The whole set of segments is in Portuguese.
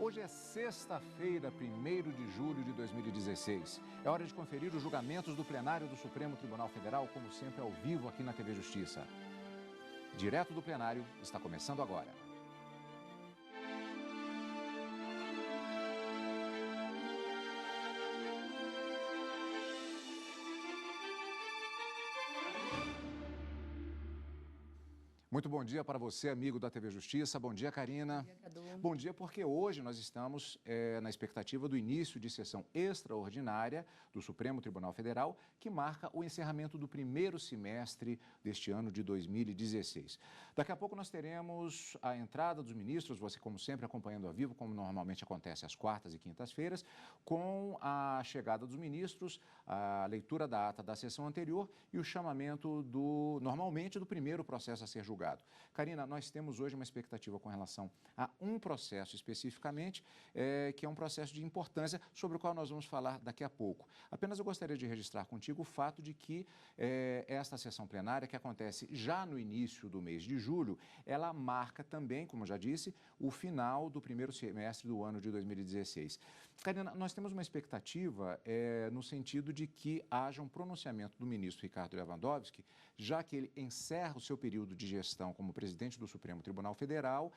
Hoje é sexta-feira, 1º de julho de 2016. É hora de conferir os julgamentos do plenário do Supremo Tribunal Federal, como sempre, ao vivo aqui na TV Justiça. Direto do plenário, está começando agora. Muito bom dia para você, amigo da TV Justiça. Bom dia, Karina. Bom dia, Cadu. Bom dia, porque hoje nós estamos na expectativa do início de sessão extraordinária do Supremo Tribunal Federal, que marca o encerramento do primeiro semestre deste ano de 2016. Daqui a pouco nós teremos a entrada dos ministros, você, como sempre, acompanhando ao vivo, como normalmente acontece às quartas e quintas-feiras, com a chegada dos ministros, a leitura da ata da sessão anterior e o chamamento, normalmente, do primeiro processo a ser julgado. Karina, nós temos hoje uma expectativa com relação a um processo especificamente, que é um processo de importância, sobre o qual nós vamos falar daqui a pouco. Apenas eu gostaria de registrar contigo o fato de que esta sessão plenária, que acontece já no início do mês de julho, ela marca também, como eu já disse, o final do primeiro semestre do ano de 2016. Karina, nós temos uma expectativa no sentido de que haja um pronunciamento do ministro Ricardo Lewandowski, já que ele encerra o seu período de gestão como presidente do Supremo Tribunal Federal,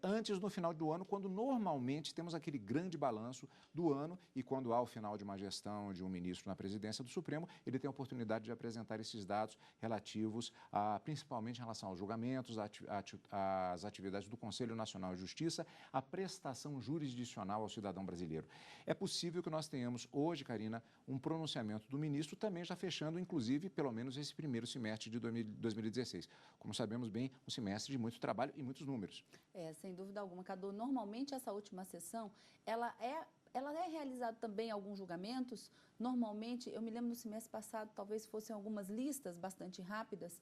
antes do final do ano, quando normalmente temos aquele grande balanço do ano e quando há o final de uma gestão de um ministro na presidência do Supremo, ele tem a oportunidade de apresentar esses dados relativos principalmente em relação aos julgamentos, às atividades do Conselho Nacional de Justiça, a prestação jurisdicional ao cidadão brasileiro. É possível que nós tenhamos hoje, Karina, um pronunciamento do ministro também já fechando, inclusive, pelo menos esse primeiro semestre de 2016. Como sabemos bem, um semestre de muito trabalho e muitos números. Sem dúvida alguma, Cadu. Normalmente, essa última sessão, ela é realizada também alguns julgamentos. Normalmente, eu me lembro no semestre passado, talvez fossem algumas listas bastante rápidas,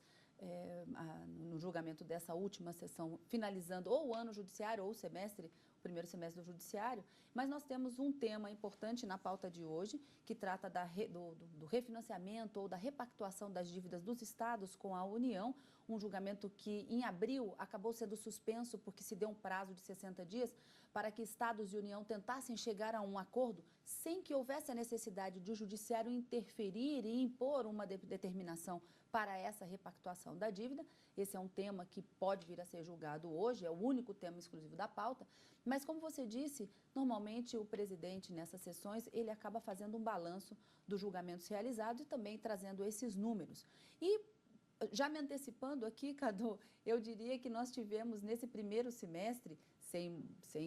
no julgamento dessa última sessão, finalizando ou o ano judiciário ou o semestre, o primeiro semestre do judiciário, mas nós temos um tema importante na pauta de hoje, que trata do refinanciamento ou da repactuação das dívidas dos estados com a União, um julgamento que em abril acabou sendo suspenso porque se deu um prazo de 60 dias para que estados e União tentassem chegar a um acordo sem que houvesse a necessidade de o judiciário interferir e impor uma determinação para essa repactuação da dívida. Esse é um tema que pode vir a ser julgado hoje, é o único tema exclusivo da pauta, mas como você disse, normalmente o presidente nessas sessões, ele acaba fazendo um balanço dos julgamentos realizados e também trazendo esses números. E já me antecipando aqui, Cadu, eu diria que nós tivemos nesse primeiro semestre, sem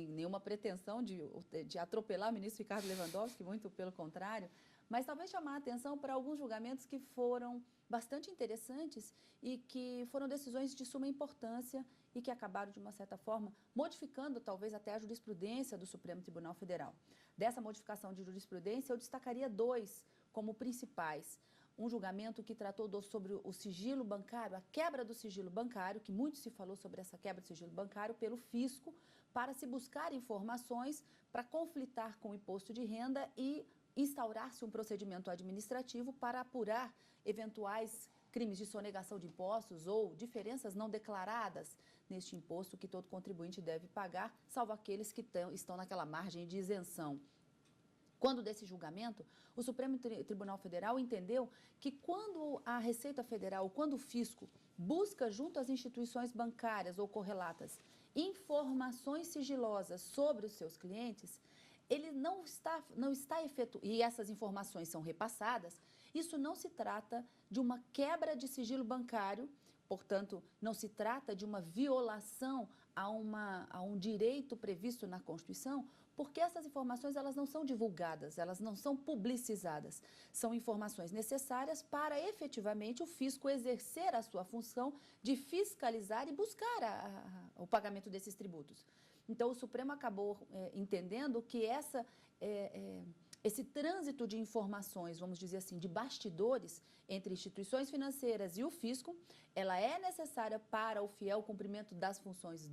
nenhuma pretensão de atropelar o ministro Ricardo Lewandowski, muito pelo contrário, mas talvez chamar a atenção para alguns julgamentos que foram bastante interessantes e que foram decisões de suma importância e que acabaram, de uma certa forma, modificando talvez até a jurisprudência do Supremo Tribunal Federal. Dessa modificação de jurisprudência, eu destacaria dois como principais. Um julgamento que tratou sobre o sigilo bancário, a quebra do sigilo bancário, que muito se falou sobre essa quebra do sigilo bancário pelo fisco, para se buscar informações para conflitar com o imposto de renda e instaurar-se um procedimento administrativo para apurar eventuais crimes de sonegação de impostos ou diferenças não declaradas neste imposto que todo contribuinte deve pagar, salvo aqueles que estão naquela margem de isenção. Quando desse julgamento, o Supremo Tribunal Federal entendeu que quando a Receita Federal, quando o fisco busca junto às instituições bancárias ou correlatas informações sigilosas sobre os seus clientes, ele não está efetuando, e essas informações são repassadas, isso não se trata de uma quebra de sigilo bancário, portanto, não se trata de uma violação a um direito previsto na Constituição, porque essas informações elas não são divulgadas, elas não são publicizadas. São informações necessárias para efetivamente o fisco exercer a sua função de fiscalizar e buscar o pagamento desses tributos. Então, o Supremo acabou entendendo que esse trânsito de informações, vamos dizer assim, de bastidores entre instituições financeiras e o fisco, ela é necessária para o fiel cumprimento das funções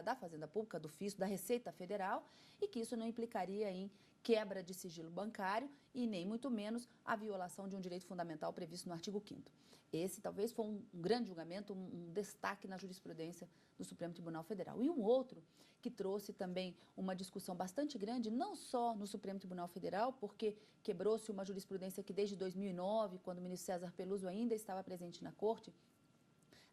da Fazenda Pública, do fisco, da Receita Federal, e que isso não implicaria em quebra de sigilo bancário e nem muito menos a violação de um direito fundamental previsto no artigo 5º. Esse talvez foi um grande julgamento, um destaque na jurisprudência do Supremo Tribunal Federal. E um outro que trouxe também uma discussão bastante grande, não só no Supremo Tribunal Federal, porque quebrou-se uma jurisprudência que desde 2009, quando o ministro César Peluso ainda estava presente na Corte,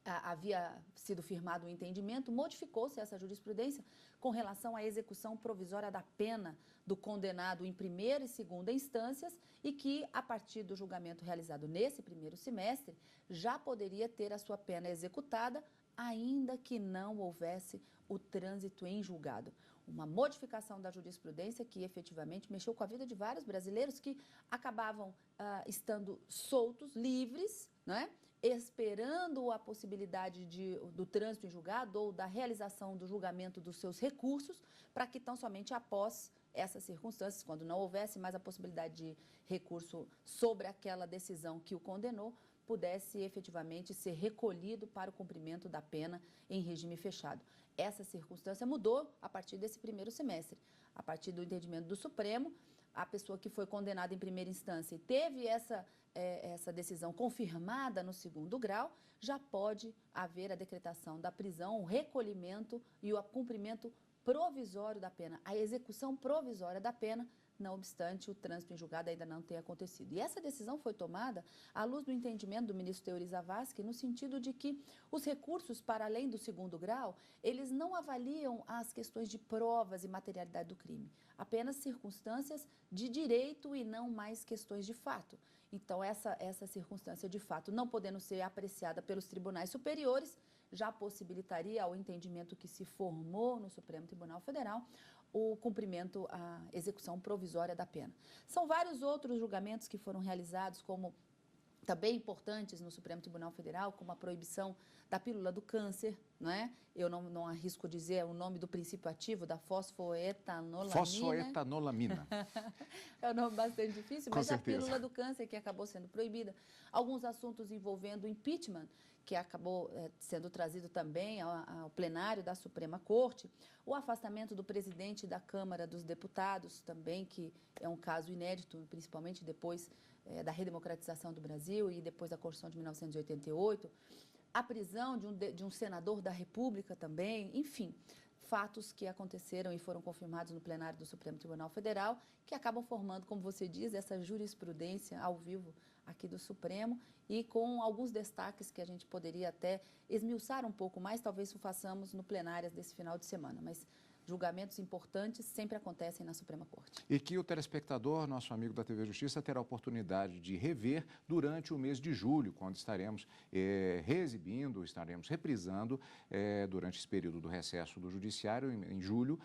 havia sido firmado um entendimento, modificou-se essa jurisprudência com relação à execução provisória da pena do condenado em primeira e segunda instâncias e que, a partir do julgamento realizado nesse primeiro semestre, já poderia ter a sua pena executada, ainda que não houvesse o trânsito em julgado. Uma modificação da jurisprudência que efetivamente mexeu com a vida de vários brasileiros que acabavam estando soltos, livres, né? Esperando a possibilidade do trânsito em julgado ou da realização do julgamento dos seus recursos, para que tão somente após essas circunstâncias, quando não houvesse mais a possibilidade de recurso sobre aquela decisão que o condenou, pudesse efetivamente ser recolhido para o cumprimento da pena em regime fechado. Essa circunstância mudou a partir desse primeiro semestre. A partir do entendimento do Supremo, a pessoa que foi condenada em primeira instância e teve essa decisão confirmada no segundo grau, já pode haver a decretação da prisão, o recolhimento e o cumprimento provisório da pena, a execução provisória da pena, não obstante o trânsito em julgado ainda não ter acontecido. E essa decisão foi tomada à luz do entendimento do ministro Teori Zavascki, no sentido de que os recursos para além do segundo grau, eles não avaliam as questões de provas e materialidade do crime, apenas circunstâncias de direito e não mais questões de fato. Então, essa circunstância de fato, não podendo ser apreciada pelos tribunais superiores, já possibilitaria, ao entendimento que se formou no Supremo Tribunal Federal, o cumprimento, a execução provisória da pena. São vários outros julgamentos que foram realizados, como também importantes no Supremo Tribunal Federal, como a proibição da pílula do câncer, não é? Eu não arrisco dizer o nome do princípio ativo, da fosfoetanolamina. Fosfoetanolamina. É um nome bastante difícil, Com mas certeza. a pílula do câncer que acabou sendo proibida. Alguns assuntos envolvendo impeachment, que acabou sendo trazido também ao plenário da Suprema Corte, o afastamento do presidente da Câmara dos Deputados também, que é um caso inédito, principalmente depois da redemocratização do Brasil e depois da Constituição de 1988, a prisão de um senador da República também, enfim, fatos que aconteceram e foram confirmados no plenário do Supremo Tribunal Federal, que acabam formando, como você diz, essa jurisprudência ao vivo aqui do Supremo e com alguns destaques que a gente poderia até esmiuçar um pouco mais, talvez o façamos no plenário desse final de semana, mas julgamentos importantes sempre acontecem na Suprema Corte. E que o telespectador, nosso amigo da TV Justiça, terá a oportunidade de rever durante o mês de julho, quando estaremos reexibindo, estaremos reprisando durante esse período do recesso do Judiciário, em julho,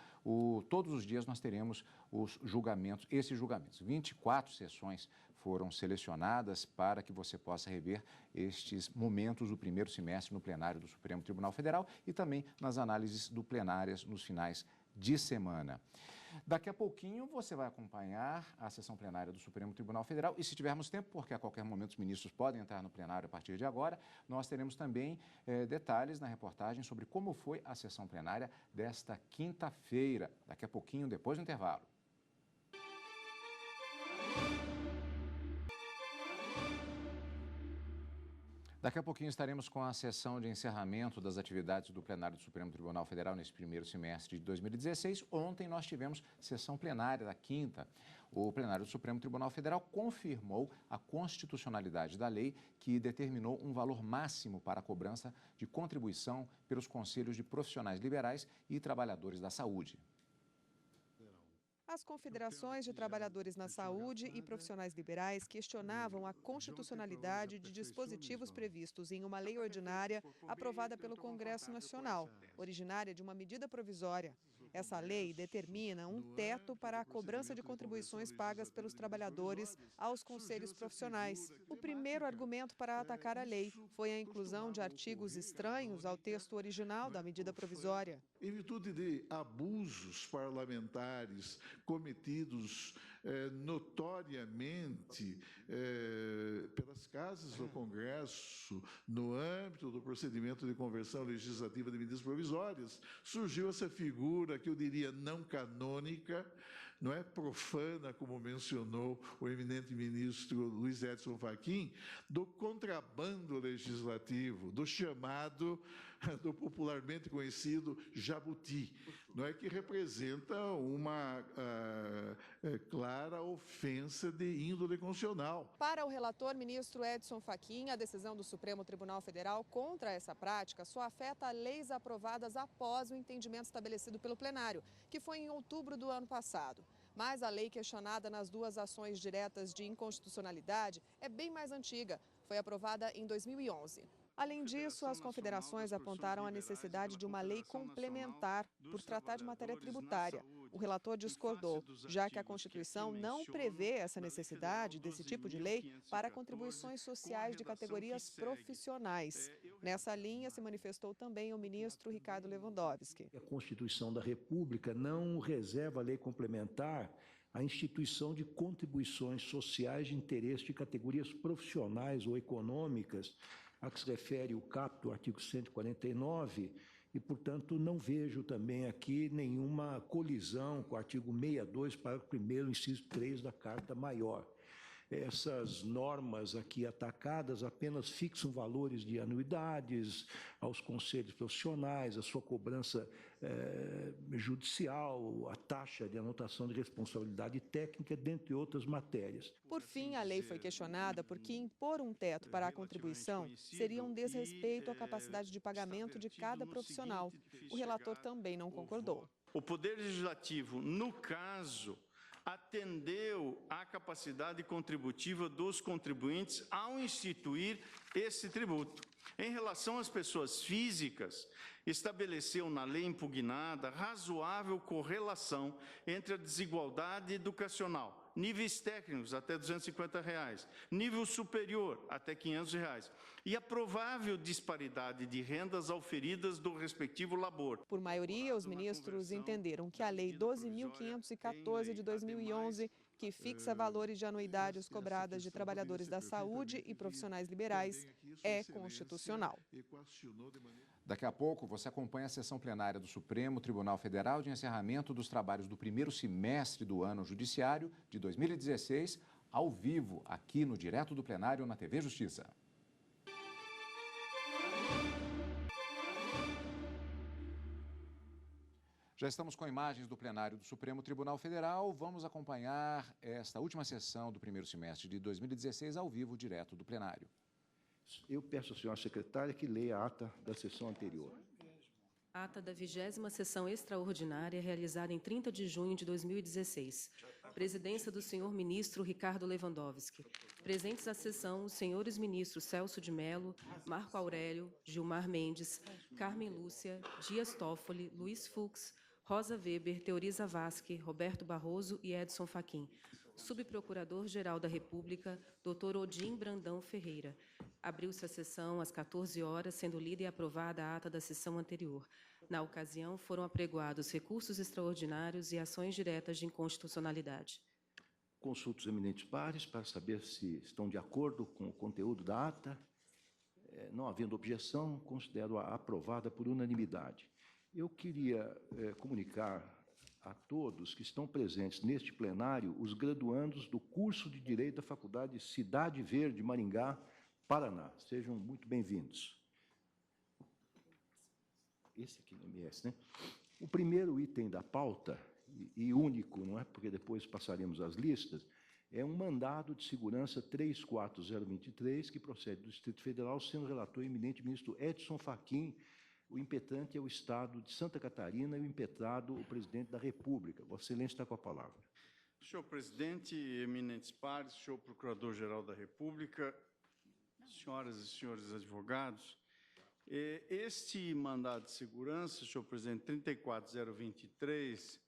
todos os dias nós teremos os julgamentos, esses julgamentos. 24 sessões foram selecionadas para que você possa rever estes momentos do primeiro semestre no plenário do Supremo Tribunal Federal e também nas análises do plenárias nos finais de semana. Daqui a pouquinho você vai acompanhar a sessão plenária do Supremo Tribunal Federal e, se tivermos tempo, porque a qualquer momento os ministros podem entrar no plenário a partir de agora, nós teremos também detalhes na reportagem sobre como foi a sessão plenária desta quinta-feira, daqui a pouquinho, depois do intervalo. Daqui a pouquinho estaremos com a sessão de encerramento das atividades do plenário do Supremo Tribunal Federal nesse primeiro semestre de 2016. Ontem nós tivemos sessão plenária da quinta. O plenário do Supremo Tribunal Federal confirmou a constitucionalidade da lei que determinou um valor máximo para a cobrança de contribuição pelos conselhos de profissionais liberais e trabalhadores da saúde. As confederações de trabalhadores na saúde e profissionais liberais questionavam a constitucionalidade de dispositivos previstos em uma lei ordinária aprovada pelo Congresso Nacional, originária de uma medida provisória. Essa lei determina um teto para a cobrança de contribuições pagas pelos trabalhadores aos conselhos profissionais. O primeiro argumento para atacar a lei foi a inclusão de artigos estranhos ao texto original da medida provisória. Em virtude de abusos parlamentares cometidos notoriamente pelas casas do Congresso, no âmbito do procedimento de conversão legislativa de medidas provisórias, surgiu essa figura que eu diria não canônica, não é profana, como mencionou o eminente ministro Luiz Edson Fachin, do contrabando legislativo, do chamado, do popularmente conhecido jabuti, não é, que representa uma clara ofensa de índole constitucional. Para o relator ministro Edson Fachin, a decisão do Supremo Tribunal Federal contra essa prática só afeta leis aprovadas após o entendimento estabelecido pelo plenário, que foi em outubro do ano passado. Mas a lei questionada nas duas ações diretas de inconstitucionalidade é bem mais antiga. Foi aprovada em 2011. Além disso, as confederações apontaram a necessidade de uma lei complementar por tratar de matéria tributária. O relator discordou, já que a Constituição não prevê essa necessidade desse tipo de lei para contribuições sociais de categorias profissionais. Nessa linha se manifestou também o ministro Ricardo Lewandowski. A Constituição da República não reserva a lei complementar a instituição de contribuições sociais de interesse de categorias profissionais ou econômicas, a que se refere o caput do artigo 149, e, portanto, não vejo também aqui nenhuma colisão com o artigo 62, parágrafo 1º, inciso 3 da Carta Maior. Essas normas aqui atacadas apenas fixam valores de anuidades aos conselhos profissionais, a sua cobrança judicial, a taxa de anotação de responsabilidade técnica, dentre outras matérias. Por fim, a lei foi questionada porque impor um teto para a contribuição seria um desrespeito à capacidade de pagamento de cada profissional. O relator também não concordou. O Poder Legislativo, no caso, atendeu à capacidade contributiva dos contribuintes ao instituir esse tributo. Em relação às pessoas físicas, estabeleceu na lei impugnada razoável correlação entre a desigualdade educacional, níveis técnicos até R$ 250, nível superior até R$ 500, e a provável disparidade de rendas auferidas do respectivo labor. Por maioria, os ministros entenderam que a Lei 12.514 de 2011, que fixa valores de anuidades cobradas de trabalhadores da saúde e profissionais liberais, é constitucional. Daqui a pouco, você acompanha a sessão plenária do Supremo Tribunal Federal de encerramento dos trabalhos do primeiro semestre do ano judiciário de 2016, ao vivo, aqui no Direto do Plenário na TV Justiça. Já estamos com imagens do plenário do Supremo Tribunal Federal. Vamos acompanhar esta última sessão do primeiro semestre de 2016 ao vivo, direto do plenário. Eu peço à senhora secretária que leia a ata da sessão anterior. Ata da 20ª sessão extraordinária realizada em 30 de junho de 2016. Presidência do senhor ministro Ricardo Lewandowski. Presentes à sessão os senhores ministros Celso de Mello, Marco Aurélio, Gilmar Mendes, Carmen Lúcia, Dias Toffoli, Luiz Fux, Rosa Weber, Teoriza Vasque, Roberto Barroso e Edson Fachin. Subprocurador-Geral da República, Dr. Odim Brandão Ferreira. Abriu-se a sessão às 14 horas, sendo lida e aprovada a ata da sessão anterior. Na ocasião, foram apregoados recursos extraordinários e ações diretas de inconstitucionalidade. Consulto os eminentes pares para saber se estão de acordo com o conteúdo da ata. Não havendo objeção, considero-a aprovada por unanimidade. Eu queria comunicar a todos que estão presentes neste plenário os graduandos do curso de Direito da Faculdade Cidade Verde, Maringá, Paraná. Sejam muito bem-vindos. Esse aqui no MS, né? O primeiro item da pauta, e único, não é? Porque depois passaremos às listas, é um mandado de segurança 34023, que procede do Distrito Federal, sendo relator o eminente ministro Edson Fachin. O impetente é o Estado de Santa Catarina e o impetrado o presidente da República. Vossa Excelência está com a palavra. Senhor presidente, eminentes pares, senhor procurador-geral da República, senhoras e senhores advogados, este mandado de segurança, senhor presidente, 34023,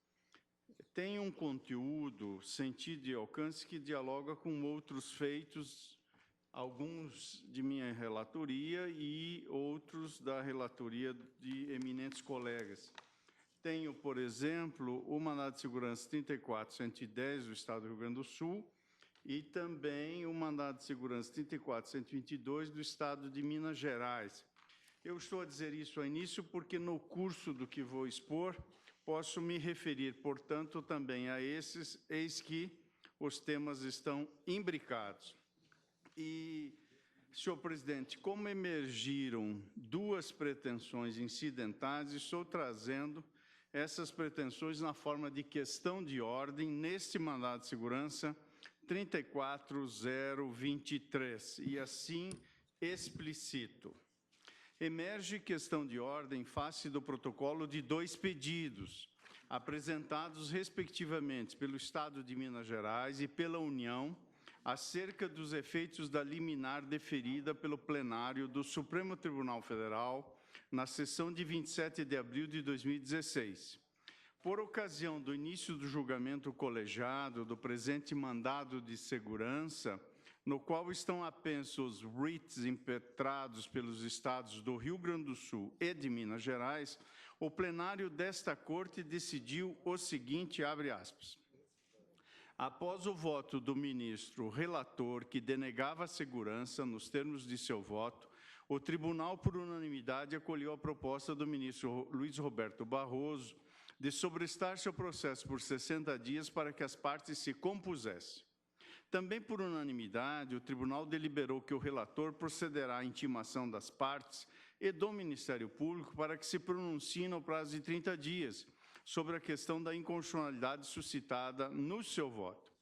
tem um conteúdo, sentido e alcance que dialoga com outros feitos, alguns de minha relatoria e outros da relatoria de eminentes colegas. Tenho, por exemplo, o mandado de segurança 34.110 do Estado do Rio Grande do Sul e também o mandado de segurança 34.122 do Estado de Minas Gerais. Eu estou a dizer isso ao início porque no curso do que vou expor, posso me referir, portanto, também a esses, eis que os temas estão imbricados. E, senhor presidente, como emergiram duas pretensões incidentais, estou trazendo essas pretensões na forma de questão de ordem neste mandado de segurança 34.023, e assim explicito. Emerge questão de ordem face do protocolo de dois pedidos, apresentados respectivamente pelo Estado de Minas Gerais e pela União, acerca dos efeitos da liminar deferida pelo plenário do Supremo Tribunal Federal na sessão de 27 de abril de 2016. Por ocasião do início do julgamento colegiado do presente mandado de segurança, no qual estão apensos os writs impetrados pelos estados do Rio Grande do Sul e de Minas Gerais, o plenário desta Corte decidiu o seguinte, abre aspas, após o voto do ministro relator que denegava a segurança nos termos de seu voto, o tribunal, por unanimidade, acolheu a proposta do ministro Luiz Roberto Barroso de sobrestar seu processo por 60 dias para que as partes se compusessem. Também por unanimidade, o tribunal deliberou que o relator procederá à intimação das partes e do Ministério Público para que se pronuncie no prazo de 30 dias sobre a questão da inconstitucionalidade suscitada no seu voto.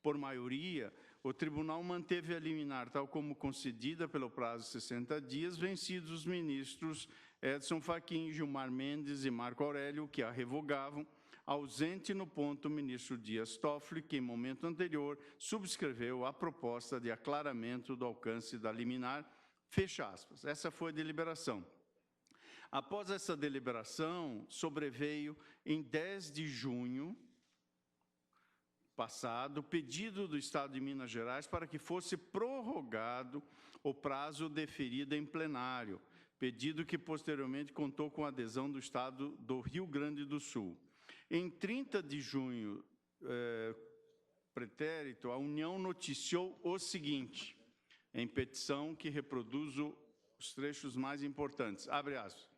Por maioria, o tribunal manteve a liminar tal como concedida pelo prazo de 60 dias, vencidos os ministros Edson Fachin, Gilmar Mendes e Marco Aurélio, que a revogavam, ausente no ponto o ministro Dias Toffoli, que em momento anterior subscreveu a proposta de aclaramento do alcance da liminar, fecha aspas. Essa foi a deliberação. Após essa deliberação, sobreveio em 10 de junho passado, pedido do Estado de Minas Gerais para que fosse prorrogado o prazo deferido em plenário, pedido que posteriormente contou com a adesão do Estado do Rio Grande do Sul. Em 30 de junho, pretérito, a União noticiou o seguinte, em petição que reproduzo os trechos mais importantes, abre aspas.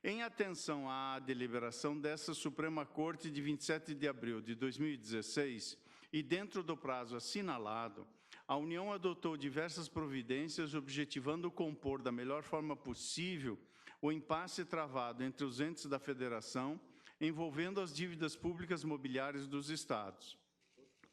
Em atenção à deliberação dessa Suprema Corte de 27 de abril de 2016 e dentro do prazo assinalado, a União adotou diversas providências objetivando compor da melhor forma possível o impasse travado entre os entes da Federação envolvendo as dívidas públicas mobiliárias dos Estados.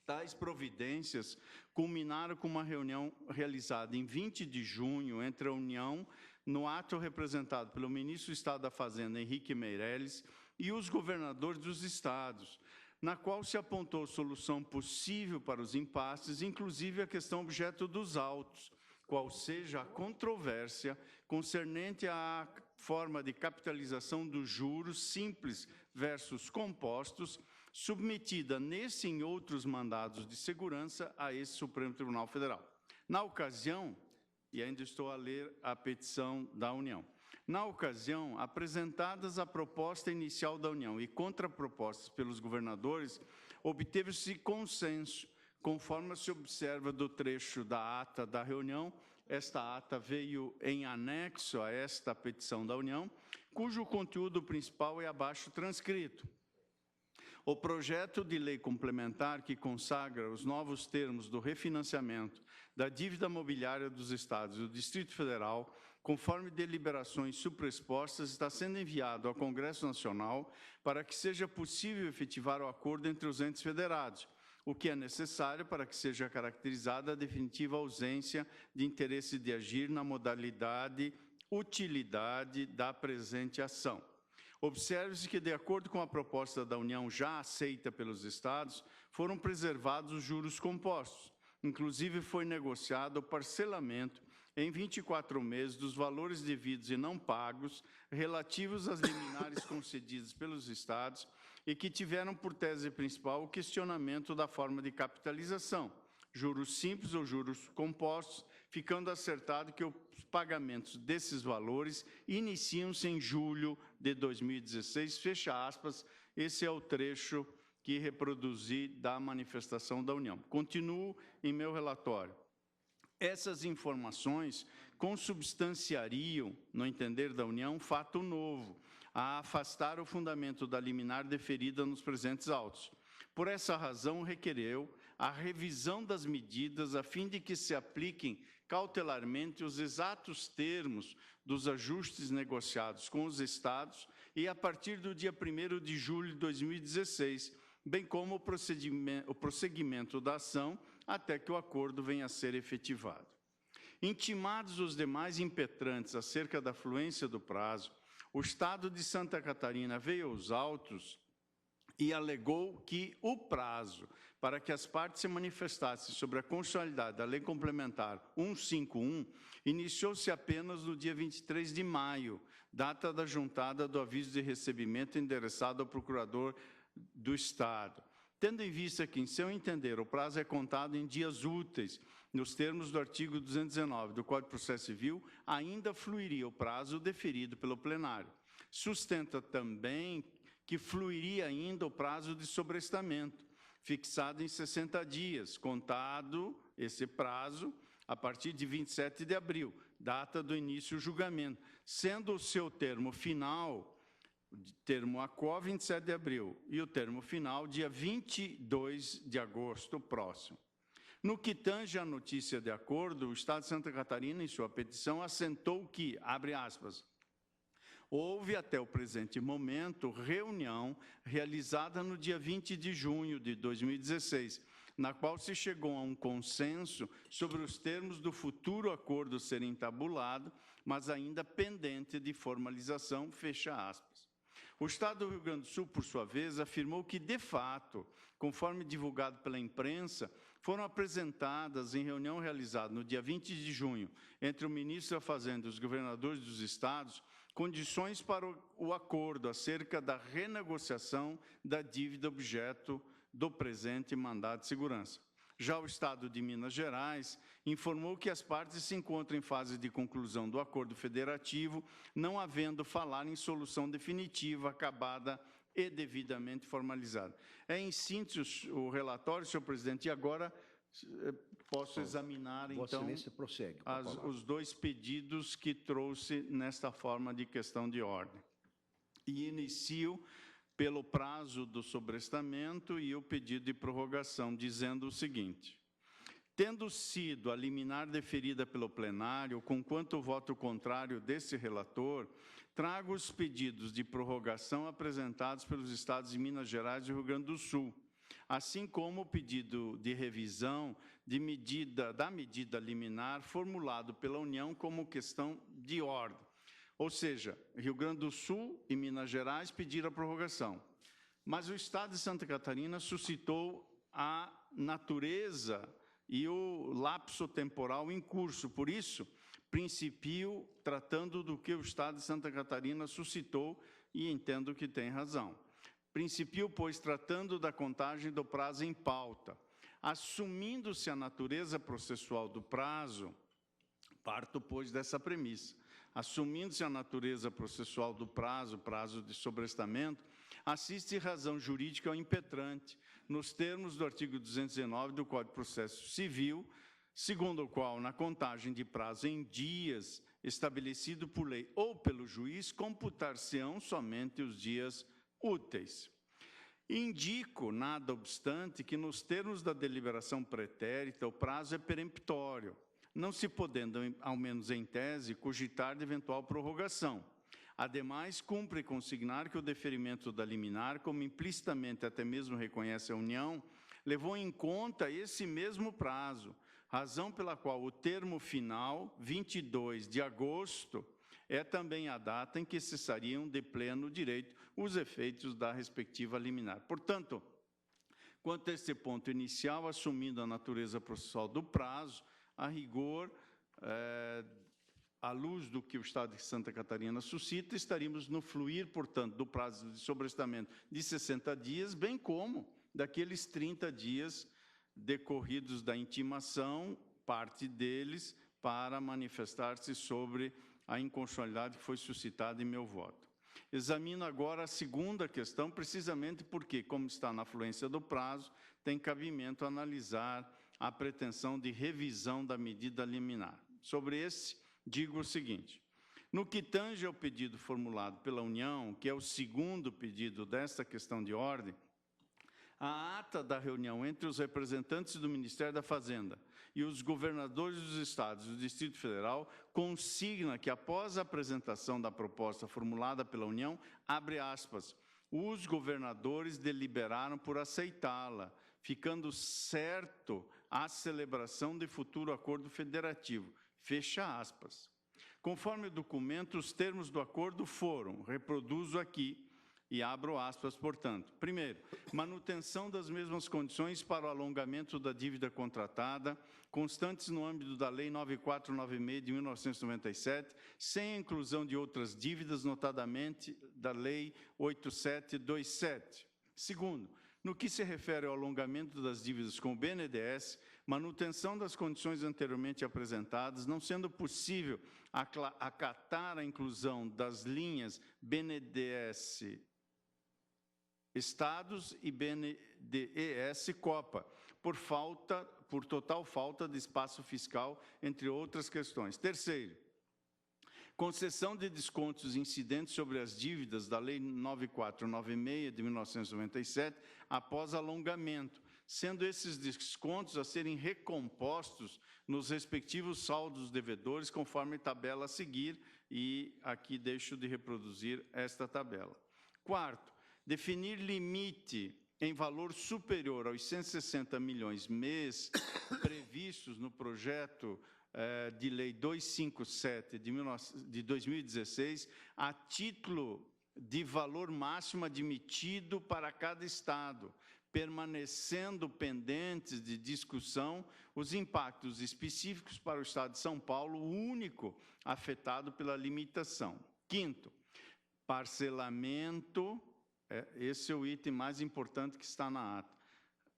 Tais providências culminaram com uma reunião realizada em 20 de junho entre a União, no ato representado pelo ministro do Estado da Fazenda, Henrique Meirelles, e os governadores dos estados, na qual se apontou solução possível para os impasses, inclusive a questão objeto dos autos, qual seja a controvérsia concernente à forma de capitalização dos juros simples versus compostos, submetida nesse e em outros mandados de segurança a esse Supremo Tribunal Federal. Na ocasião, e ainda estou a ler a petição da União, na ocasião, apresentadas a proposta inicial da União e contrapropostas pelos governadores, obteve-se consenso, conforme se observa do trecho da ata da reunião. Esta ata veio em anexo a esta petição da União, cujo conteúdo principal é abaixo transcrito. O projeto de lei complementar que consagra os novos termos do refinanciamento da dívida mobiliária dos Estados e do Distrito Federal, conforme deliberações supraexpostas, está sendo enviado ao Congresso Nacional para que seja possível efetivar o acordo entre os entes federados, o que é necessário para que seja caracterizada a definitiva ausência de interesse de agir na modalidade utilidade da presente ação. Observe-se que, de acordo com a proposta da União já aceita pelos Estados, foram preservados os juros compostos. Inclusive, foi negociado o parcelamento em 24 meses dos valores devidos e não pagos relativos às liminares concedidas pelos Estados e que tiveram por tese principal o questionamento da forma de capitalização, juros simples ou juros compostos, ficando acertado que os pagamentos desses valores iniciam-se em julho de 2016, fecha aspas, esse é o trecho que reproduzi da manifestação da União. Continuo em meu relatório. Essas informações consubstanciariam, no entender da União, um fato novo, a afastar o fundamento da liminar deferida nos presentes autos. Por essa razão, requereu a revisão das medidas a fim de que se apliquem cautelarmente os exatos termos dos ajustes negociados com os Estados e a partir do dia 1º de julho de 2016, bem como o prosseguimento da ação até que o acordo venha a ser efetivado. Intimados os demais impetrantes acerca da fluência do prazo, o Estado de Santa Catarina veio aos autos e alegou que o prazo para que as partes se manifestassem sobre a constitucionalidade da Lei Complementar 151 iniciou-se apenas no dia 23 de maio, data da juntada do aviso de recebimento endereçado ao Procurador do Estado. Tendo em vista que, em seu entender, o prazo é contado em dias úteis, nos termos do artigo 219 do Código de Processo Civil, ainda fluiria o prazo deferido pelo plenário. Sustenta também que fluiria ainda o prazo de sobrestamento, fixado em 60 dias, contado esse prazo a partir de 27 de abril, data do início do julgamento, sendo o seu termo final, termo ACO, 27 de abril, e o termo final, dia 22 de agosto próximo. No que tange à notícia de acordo, o Estado de Santa Catarina, em sua petição, assentou que, abre aspas, houve até o presente momento reunião realizada no dia 20 de junho de 2016, na qual se chegou a um consenso sobre os termos do futuro acordo ser entabulado, mas ainda pendente de formalização, fecha aspas. O Estado do Rio Grande do Sul, por sua vez, afirmou que, de fato, conforme divulgado pela imprensa, foram apresentadas em reunião realizada no dia 20 de junho entre o ministro da Fazenda e os governadores dos estados condições para o acordo acerca da renegociação da dívida objeto do presente mandado de segurança. Já o Estado de Minas Gerais informou que as partes se encontram em fase de conclusão do acordo federativo, não havendo falar em solução definitiva, acabada e devidamente formalizada. É, em síntese, o relatório, senhor presidente, e agora posso examinar, Vossa então, Excelência prossegue. os dois pedidos que trouxe nesta forma de questão de ordem. E inicio pelo prazo do sobrestamento e o pedido de prorrogação, dizendo o seguinte: tendo sido a liminar deferida pelo plenário, conquanto o voto contrário desse relator, trago os pedidos de prorrogação apresentados pelos estados de Minas Gerais e Rio Grande do Sul, assim como o pedido de revisão da medida liminar formulado pela União como questão de ordem. Ou seja, Rio Grande do Sul e Minas Gerais pediram a prorrogação. Mas o Estado de Santa Catarina suscitou a natureza e o lapso temporal em curso. Por isso, principio tratando do que o Estado de Santa Catarina suscitou e entendo que tem razão. Principio, pois, tratando da contagem do prazo em pauta. Assumindo-se a natureza processual do prazo, parto, pois, dessa premissa. Assumindo-se a natureza processual do prazo de sobrestamento, assiste razão jurídica ao impetrante, nos termos do artigo 219 do Código de Processo Civil, segundo o qual, na contagem de prazo em dias estabelecido por lei ou pelo juiz, computar-se-ão somente os dias úteis. Indico, nada obstante, que nos termos da deliberação pretérita, o prazo é peremptório, não se podendo, ao menos em tese, cogitar de eventual prorrogação. Ademais, cumpre consignar que o deferimento da liminar, como implicitamente até mesmo reconhece a União, levou em conta esse mesmo prazo, razão pela qual o termo final, 22 de agosto, é também a data em que cessariam de pleno direito os efeitos da respectiva liminar. Portanto, quanto a este ponto inicial, assumindo a natureza processual do prazo, a rigor, à luz do que o Estado de Santa Catarina suscita, estaríamos no fluir, portanto, do prazo de sobrestamento de 60 dias, bem como daqueles 30 dias decorridos da intimação, parte deles, para manifestar-se sobre a inconstitucionalidade que foi suscitada em meu voto. Examino agora a segunda questão, precisamente porque, como está na fluência do prazo, tem cabimento analisar a pretensão de revisão da medida liminar. Sobre esse, digo o seguinte: no que tange ao pedido formulado pela União, que é o segundo pedido desta questão de ordem, a ata da reunião entre os representantes do Ministério da Fazenda e os governadores dos estados e do Distrito Federal consigna que, após a apresentação da proposta formulada pela União, abre aspas, os governadores deliberaram por aceitá-la, ficando certo a celebração de futuro acordo federativo, fecha aspas. Conforme o documento, os termos do acordo foram, reproduzo aqui, e abro aspas, portanto. Primeiro, manutenção das mesmas condições para o alongamento da dívida contratada, constantes no âmbito da Lei 9496 de 1997, sem a inclusão de outras dívidas, notadamente da Lei 8727. Segundo, no que se refere ao alongamento das dívidas com o BNDES, manutenção das condições anteriormente apresentadas, não sendo possível acatar a inclusão das linhas BNDES Estados e BNDES Copa, por total falta de espaço fiscal, entre outras questões. Terceiro, concessão de descontos incidentes sobre as dívidas da Lei 9496 de 1997 após alongamento, sendo esses descontos a serem recompostos nos respectivos saldos devedores, conforme tabela a seguir, e aqui deixo de reproduzir esta tabela. Quarto, definir limite em valor superior aos 160 milhões mês previstos no projeto de Lei 257 de 2016, a título de valor máximo admitido para cada estado, permanecendo pendentes de discussão os impactos específicos para o estado de São Paulo, o único afetado pela limitação. Quinto, parcelamento, esse é o item mais importante que está na ata,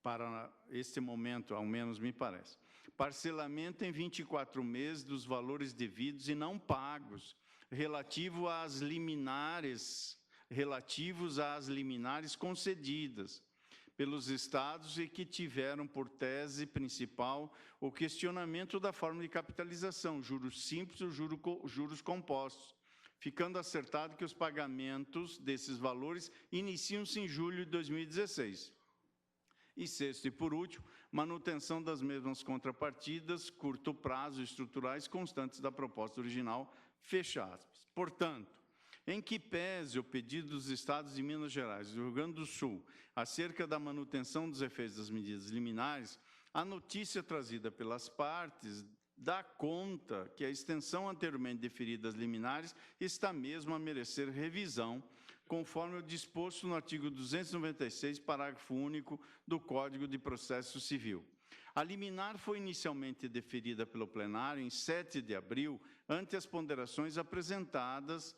para este momento, ao menos me parece. Parcelamento em 24 meses dos valores devidos e não pagos, relativos às liminares concedidas pelos estados e que tiveram por tese principal o questionamento da forma de capitalização, juros simples ou juros compostos, ficando acertado que os pagamentos desses valores iniciam-se em julho de 2016. E sexto e por último, manutenção das mesmas contrapartidas, curto prazo, estruturais, constantes da proposta original, fecha aspas. Portanto, em que pese o pedido dos estados de Minas Gerais e do Rio Grande do Sul acerca da manutenção dos efeitos das medidas liminares, a notícia trazida pelas partes dá conta que a extensão anteriormente deferida das liminares está mesmo a merecer revisão, conforme o disposto no artigo 296, parágrafo único do Código de Processo Civil. A liminar foi inicialmente deferida pelo plenário em 7 de abril, ante as ponderações apresentadas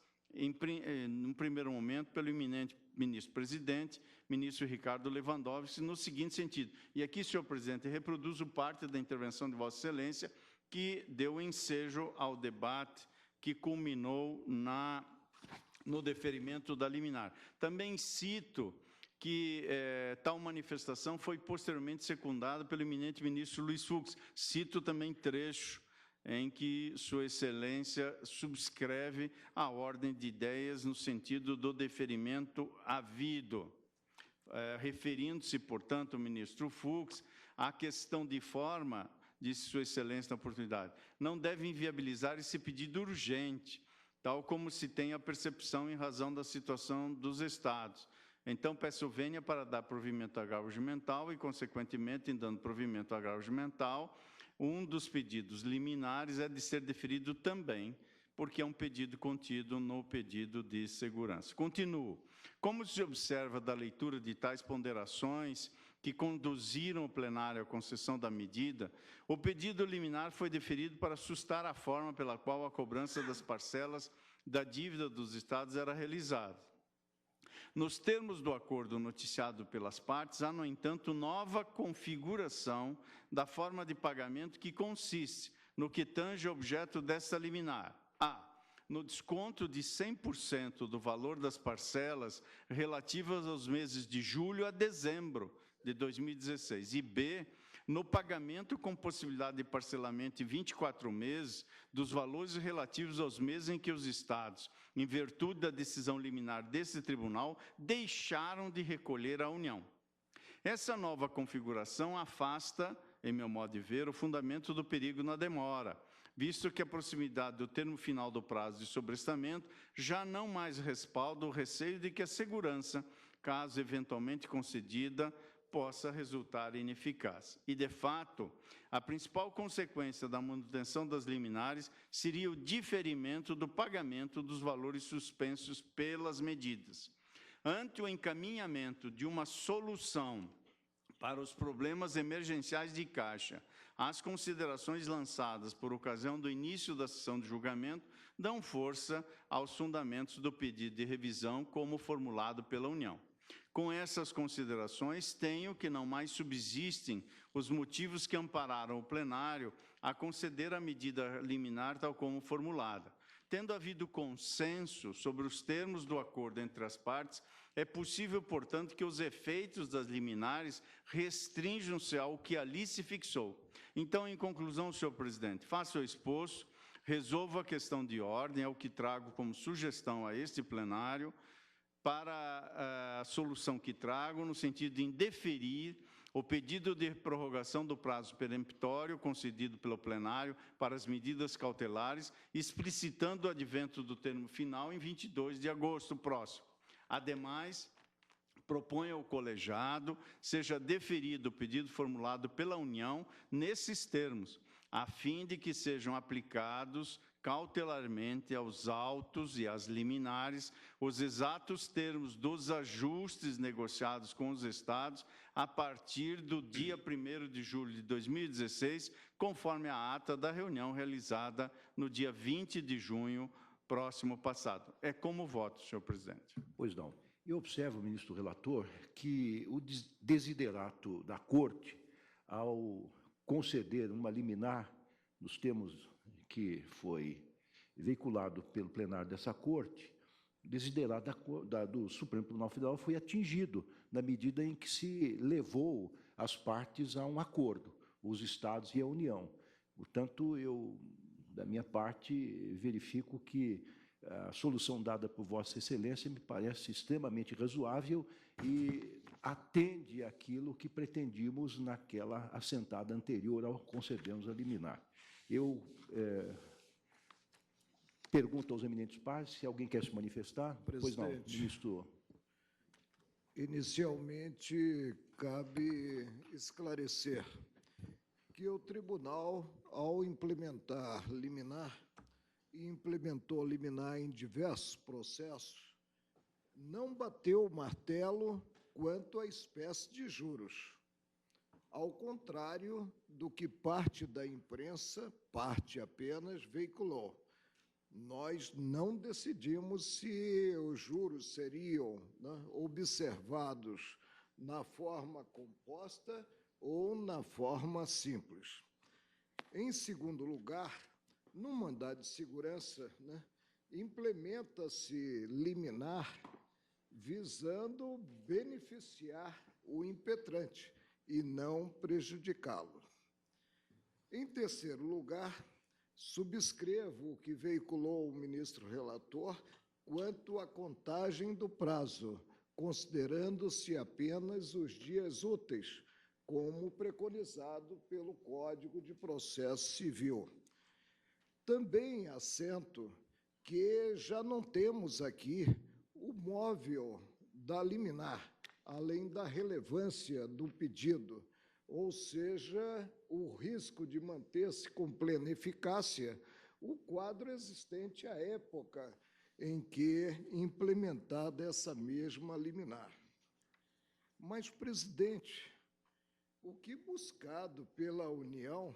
num primeiro momento pelo eminente ministro-presidente, ministro Ricardo Lewandowski, no seguinte sentido. E aqui, senhor presidente, reproduzo parte da intervenção de Vossa Excelência, que deu ensejo ao debate que culminou no deferimento da liminar. Também cito que tal manifestação foi posteriormente secundada pelo eminente ministro Luiz Fux. Cito também trecho em que Sua Excelência subscreve a ordem de ideias no sentido do deferimento havido. Referindo-se, portanto, o ministro Fux, à questão de forma, disse Sua Excelência na oportunidade, não deve inviabilizar esse pedido urgente, tal como se tem a percepção em razão da situação dos estados. Então, peço vênia para dar provimento ao agravo regimental e, consequentemente, em dando provimento ao agravo regimental, um dos pedidos liminares é de ser deferido também, porque é um pedido contido no pedido de segurança. Continuo. Como se observa da leitura de tais ponderações que conduziram o plenário à concessão da medida, o pedido liminar foi deferido para sustar a forma pela qual a cobrança das parcelas da dívida dos estados era realizada. Nos termos do acordo noticiado pelas partes, há, no entanto, nova configuração da forma de pagamento que consiste no que tange ao objeto desta liminar. A. No desconto de 100% do valor das parcelas relativas aos meses de julho a dezembro de 2016. E B. No pagamento com possibilidade de parcelamento em 24 meses dos valores relativos aos meses em que os Estados, em virtude da decisão liminar desse tribunal, deixaram de recolher à União. Essa nova configuração afasta, em meu modo de ver, o fundamento do perigo na demora, visto que a proximidade do termo final do prazo de sobrestamento já não mais respalda o receio de que a segurança, caso eventualmente concedida, possa resultar ineficaz. E, de fato, a principal consequência da manutenção das liminares seria o diferimento do pagamento dos valores suspensos pelas medidas. Ante o encaminhamento de uma solução para os problemas emergenciais de caixa, as considerações lançadas por ocasião do início da sessão de julgamento dão força aos fundamentos do pedido de revisão como formulado pela União. Com essas considerações, tenho que não mais subsistem os motivos que ampararam o plenário a conceder a medida liminar tal como formulada. Tendo havido consenso sobre os termos do acordo entre as partes, é possível, portanto, que os efeitos das liminares restringam-se ao que ali se fixou. Então, em conclusão, senhor presidente, faço o exposto, resolvo a questão de ordem, é o que trago como sugestão a este plenário, para a solução que trago, no sentido de indeferir o pedido de prorrogação do prazo peremptório concedido pelo plenário para as medidas cautelares, explicitando o advento do termo final em 22 de agosto próximo. Ademais, proponho ao colegiado seja deferido o pedido formulado pela União nesses termos, a fim de que sejam aplicados cautelarmente aos autos e às liminares os exatos termos dos ajustes negociados com os Estados a partir do dia 1º de julho de 2016, conforme a ata da reunião realizada no dia 20 de junho próximo passado. É como voto, senhor presidente. Pois não. Eu observo, ministro relator, que o desiderato da Corte, ao conceder uma liminar nos termos que foi veiculado pelo plenário dessa Corte, o desiderato do Supremo Tribunal Federal foi atingido na medida em que se levou as partes a um acordo, os Estados e a União. Portanto, eu, da minha parte, verifico que a solução dada por Vossa Excelência me parece extremamente razoável e atende àquilo que pretendíamos naquela assentada anterior ao concedermos a liminar. Eu pergunto aos eminentes pares se alguém quer se manifestar. Presidente, pois não, ministro. Inicialmente, cabe esclarecer que o tribunal, ao implementar liminar, e implementou liminar em diversos processos, não bateu o martelo quanto à espécie de juros. Ao contrário do que parte da imprensa, parte apenas, veiculou. Nós não decidimos se os juros seriam, né, observados na forma composta ou na forma simples. Em segundo lugar, no mandado de segurança, né, implementa-se liminar visando beneficiar o impetrante e não prejudicá-lo. Em terceiro lugar, subscrevo o que veiculou o ministro relator quanto à contagem do prazo, considerando-se apenas os dias úteis, como preconizado pelo Código de Processo Civil. Também assento que já não temos aqui o móvel da liminar, além da relevância do pedido, ou seja, o risco de manter-se com plena eficácia o quadro existente à época em que implementada essa mesma liminar. Mas, presidente, o que buscado pela União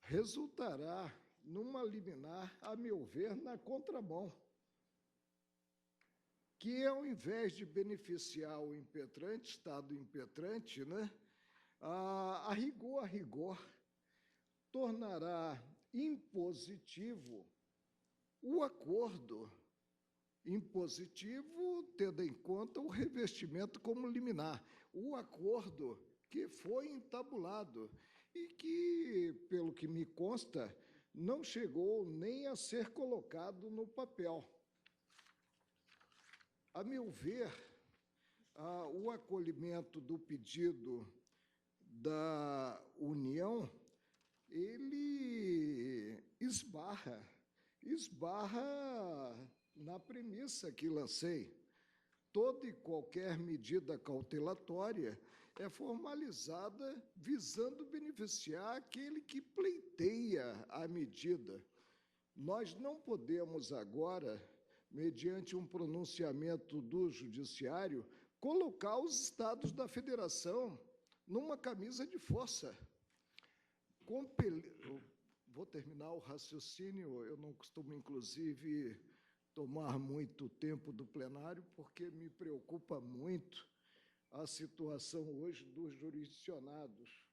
resultará numa liminar, a meu ver, na contramão, que, ao invés de beneficiar o impetrante, Estado impetrante, né, a rigor, tornará impositivo o acordo, impositivo tendo em conta o revestimento como liminar, o acordo que foi entabulado e que, pelo que me consta, não chegou nem a ser colocado no papel. A meu ver, o acolhimento do pedido da União, ele esbarra na premissa que lancei. Toda e qualquer medida cautelatória é formalizada visando beneficiar aquele que pleiteia a medida. Nós não podemos agora, mediante um pronunciamento do Judiciário, colocar os Estados da Federação numa camisa de força. Vou terminar o raciocínio, eu não costumo, inclusive, tomar muito tempo do plenário, porque me preocupa muito a situação hoje dos jurisdicionados.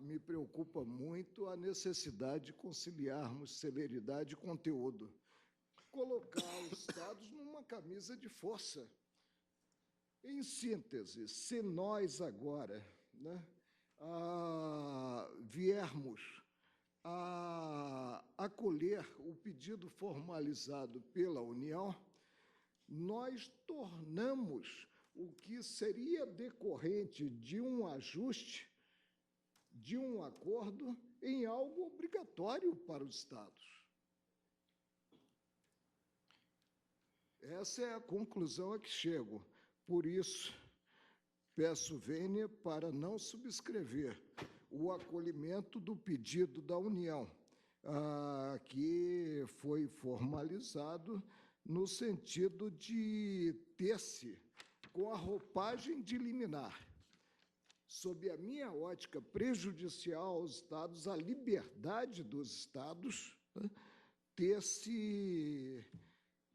Me preocupa muito a necessidade de conciliarmos celeridade e conteúdo. Colocar os Estados numa camisa de força. Em síntese, se nós agora, né, viermos a acolher o pedido formalizado pela União, nós tornamos o que seria decorrente de um ajuste, de um acordo, em algo obrigatório para os Estados. Essa é a conclusão a que chego. Por isso, peço vênia para não subscrever o acolhimento do pedido da União, que foi formalizado no sentido de ter-se com a roupagem de liminar, sob a minha ótica prejudicial aos Estados, à liberdade dos Estados, né, ter-se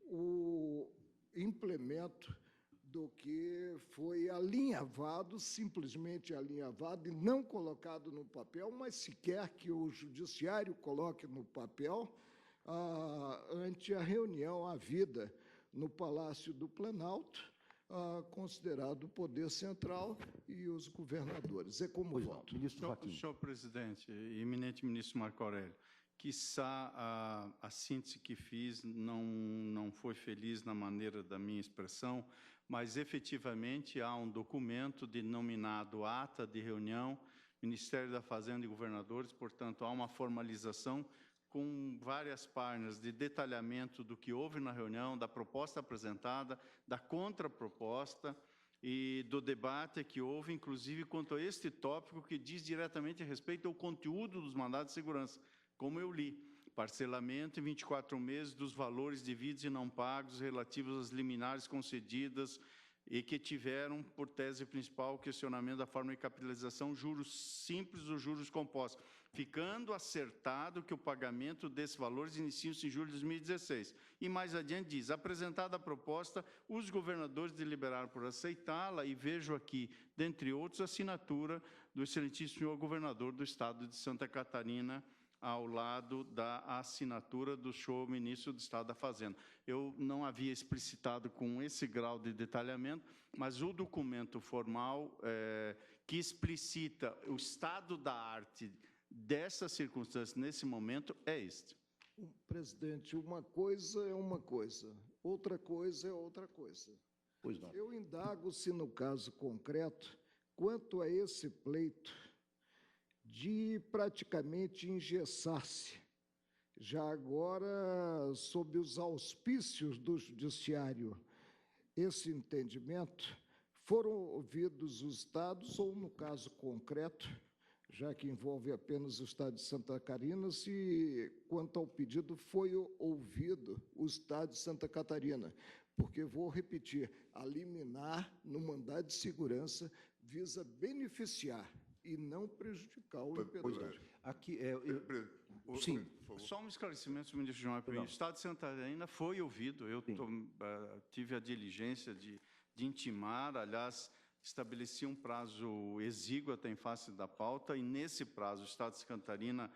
o implemento do que foi alinhavado, simplesmente alinhavado e não colocado no papel, mas sequer que o Judiciário coloque no papel, ante a reunião havida no Palácio do Planalto, considerado o poder central e os governadores. É como voto. Senhor presidente, eminente ministro Marco Aurélio, quiçá a síntese que fiz não foi feliz na maneira da minha expressão, mas efetivamente há um documento denominado Ata de Reunião, Ministério da Fazenda e Governadores, portanto, há uma formalização com várias páginas de detalhamento do que houve na reunião, da proposta apresentada, da contraproposta e do debate que houve, inclusive, quanto a este tópico que diz diretamente a respeito ao conteúdo dos mandados de segurança, como eu li, parcelamento em 24 meses dos valores devidos e não pagos relativos às liminares concedidas e que tiveram, por tese principal, o questionamento da forma de capitalização, juros simples ou juros compostos, ficando acertado que o pagamento desses valores inicia-se em julho de 2016. E mais adiante diz, apresentada a proposta, os governadores deliberaram por aceitá-la e vejo aqui, dentre outros, a assinatura do excelentíssimo senhor governador do estado de Santa Catarina, ao lado da assinatura do senhor ministro do Estado da Fazenda. Eu não havia explicitado com esse grau de detalhamento, mas o documento formal que explicita o estado da arte dessa circunstância nesse momento é este. Presidente, uma coisa é uma coisa, outra coisa é outra coisa. Pois não. Eu indago se, no caso concreto, quanto a esse pleito de praticamente engessar-se, já agora, sob os auspícios do Judiciário, esse entendimento, foram ouvidos os Estados, ou, no caso concreto, já que envolve apenas o Estado de Santa Catarina, se, quanto ao pedido, foi ouvido o Estado de Santa Catarina, porque, vou repetir, a liminar no mandado de segurança visa beneficiar e não prejudicar o impedrador. Aqui, sim. Só um esclarecimento, senhor ministro João Apio. O Estado de Santa Catarina foi ouvido, eu tive a diligência de intimar, aliás, estabelecia um prazo exíguo até em face da pauta, e nesse prazo o Estado de Santa Catarina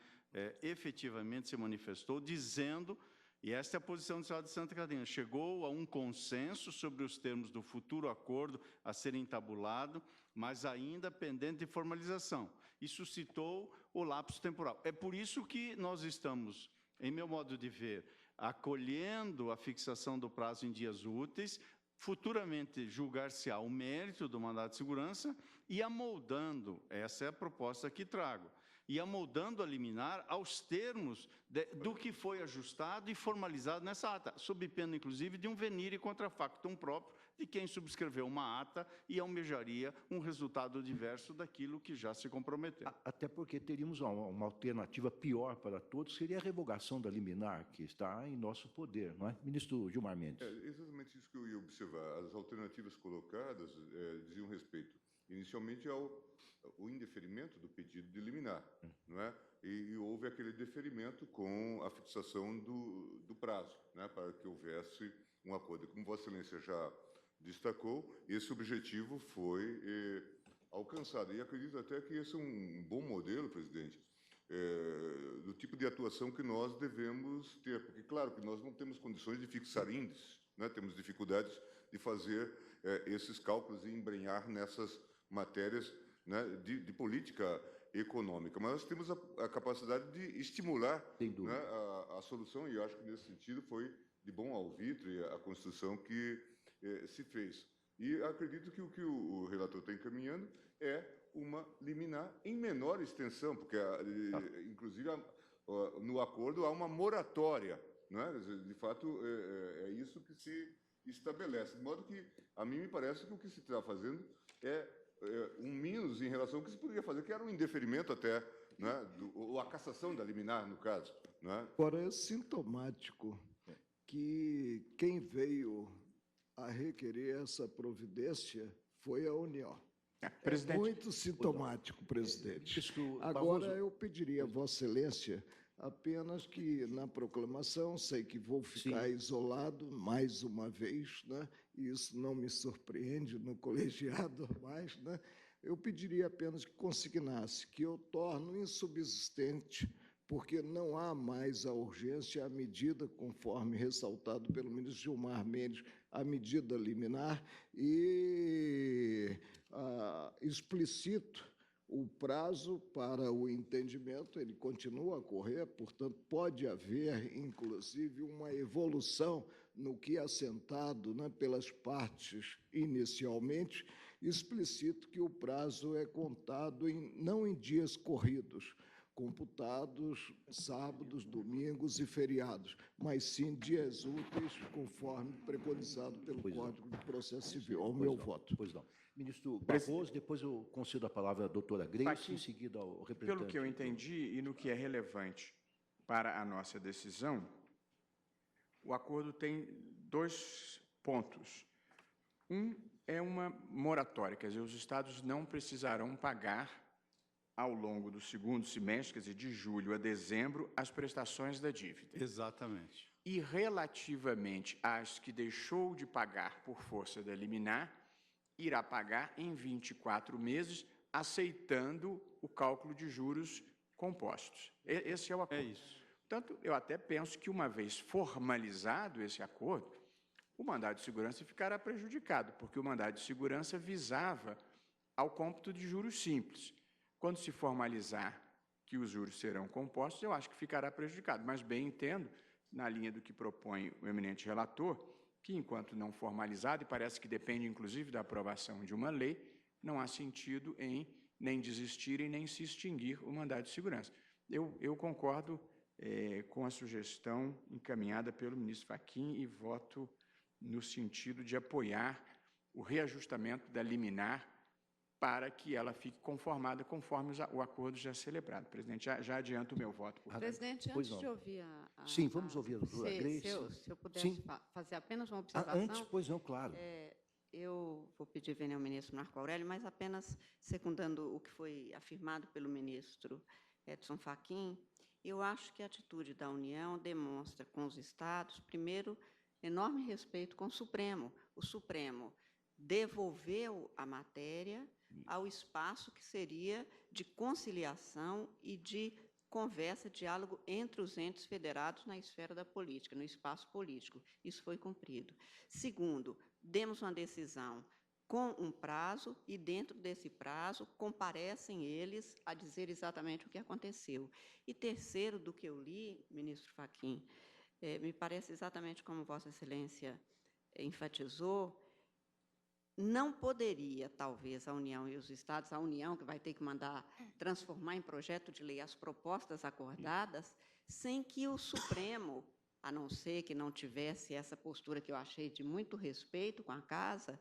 efetivamente se manifestou, dizendo, e esta é a posição do Estado de Santa Catarina, chegou a um consenso sobre os termos do futuro acordo a ser entabulado, mas ainda pendente de formalização. E suscitou o lapso temporal. É por isso que nós estamos, em meu modo de ver, acolhendo a fixação do prazo em dias úteis, futuramente julgar-se-á o mérito do mandado de segurança e amoldando, essa é a proposta que trago, e amoldando a liminar aos termos do que foi ajustado e formalizado nessa ata, sob pena, inclusive, de um venire contra factum próprio de quem subscreveu uma ata e almejaria um resultado diverso daquilo que já se comprometeu. Até porque teríamos uma alternativa pior para todos, seria a revogação da liminar, que está em nosso poder, não é? Ministro Gilmar Mendes. É exatamente isso que eu ia observar. As alternativas colocadas diziam respeito, inicialmente, ao indeferimento do pedido de liminar, não é? E houve aquele deferimento com a fixação do prazo, né, para que houvesse um acordo. Como Vossa Excelência já destacou, esse objetivo foi alcançado. E acredito até que esse é um bom modelo, presidente, do tipo de atuação que nós devemos ter. Porque, claro, que nós não temos condições de fixar índices, né? Temos dificuldades de fazer esses cálculos e embrenhar nessas matérias, né, de política econômica. Mas nós temos a capacidade de estimular, né, a solução, e eu acho que, nesse sentido, foi de bom alvitre a construção que se fez. E acredito que o que o relator está encaminhando é uma liminar em menor extensão, porque, inclusive, no acordo há uma moratória, não é? De fato, é isso que se estabelece. De modo que, a mim me parece que o que se está fazendo é um menos em relação ao que se poderia fazer, que era um indeferimento até, né, ou a cassação da liminar, no caso. Né? Agora, é sintomático que quem veio a requerer essa providência foi a União. Presidente. É muito sintomático, presidente. Agora, eu pediria a Vossa Excelência apenas que, na proclamação, sei que vou ficar isolado mais uma vez, né? E isso não me surpreende no colegiado mais, né? Eu pediria apenas que consignasse que eu torno insubsistente, porque não há mais a urgência, a medida, conforme ressaltado pelo ministro Gilmar Mendes, a medida liminar, e explicito o prazo para o entendimento, ele continua a correr, portanto, pode haver, inclusive, uma evolução no que é assentado, né, pelas partes inicialmente, explicito que o prazo é contado não em dias corridos, computados sábados, domingos e feriados, mas sim dias úteis, conforme preconizado pelo Código de Processo Civil. Ao meu voto. Pois não. Ministro Barroso, depois eu concedo a palavra à doutora Grace, em seguida ao representante. Pelo que eu entendi e no que é relevante para a nossa decisão, o acordo tem 2 pontos. Um é uma moratória, quer dizer, os estados não precisarão pagar ao longo do segundo semestre, quer dizer, de julho a dezembro, as prestações da dívida. Exatamente. E relativamente às que deixou de pagar por força da liminar, irá pagar em 24 meses, aceitando o cálculo de juros compostos. Esse é o acordo. É isso. Portanto, eu até penso que, uma vez formalizado esse acordo, o mandado de segurança ficará prejudicado, porque o mandado de segurança visava ao cômputo de juros simples. Quando se formalizar que os juros serão compostos, eu acho que ficará prejudicado. Mas bem entendo, na linha do que propõe o eminente relator, que, enquanto não formalizado, e parece que depende, inclusive, da aprovação de uma lei, não há sentido em nem desistir e nem se extinguir o mandado de segurança. Eu concordo com a sugestão encaminhada pelo ministro Fachin e voto no sentido de apoiar o reajustamento da liminar para que ela fique conformada conforme o acordo já celebrado. Presidente, já adianto o meu voto. Presidente, antes de ouvir Sim, vamos ouvir a doutora Grace. Se eu pudesse fazer apenas uma observação. Antes, pois não, claro. Eu vou pedir vênia ao ministro Marco Aurélio, mas apenas secundando o que foi afirmado pelo ministro Edson Fachin, eu acho que a atitude da União demonstra com os estados, primeiro, enorme respeito com o Supremo. O Supremo devolveu a matéria ao espaço que seria de conciliação e de conversa, diálogo entre os entes federados na esfera da política, no espaço político. Isso foi cumprido. Segundo, demos uma decisão com um prazo e, dentro desse prazo, comparecem eles a dizer exatamente o que aconteceu. E terceiro, do que eu li, ministro Fachin, me parece exatamente como Vossa Excelência enfatizou, não poderia, talvez, a União e os Estados, a União que vai ter que mandar transformar em projeto de lei as propostas acordadas, sem que o Supremo, a não ser que não tivesse essa postura que eu achei de muito respeito com a Casa,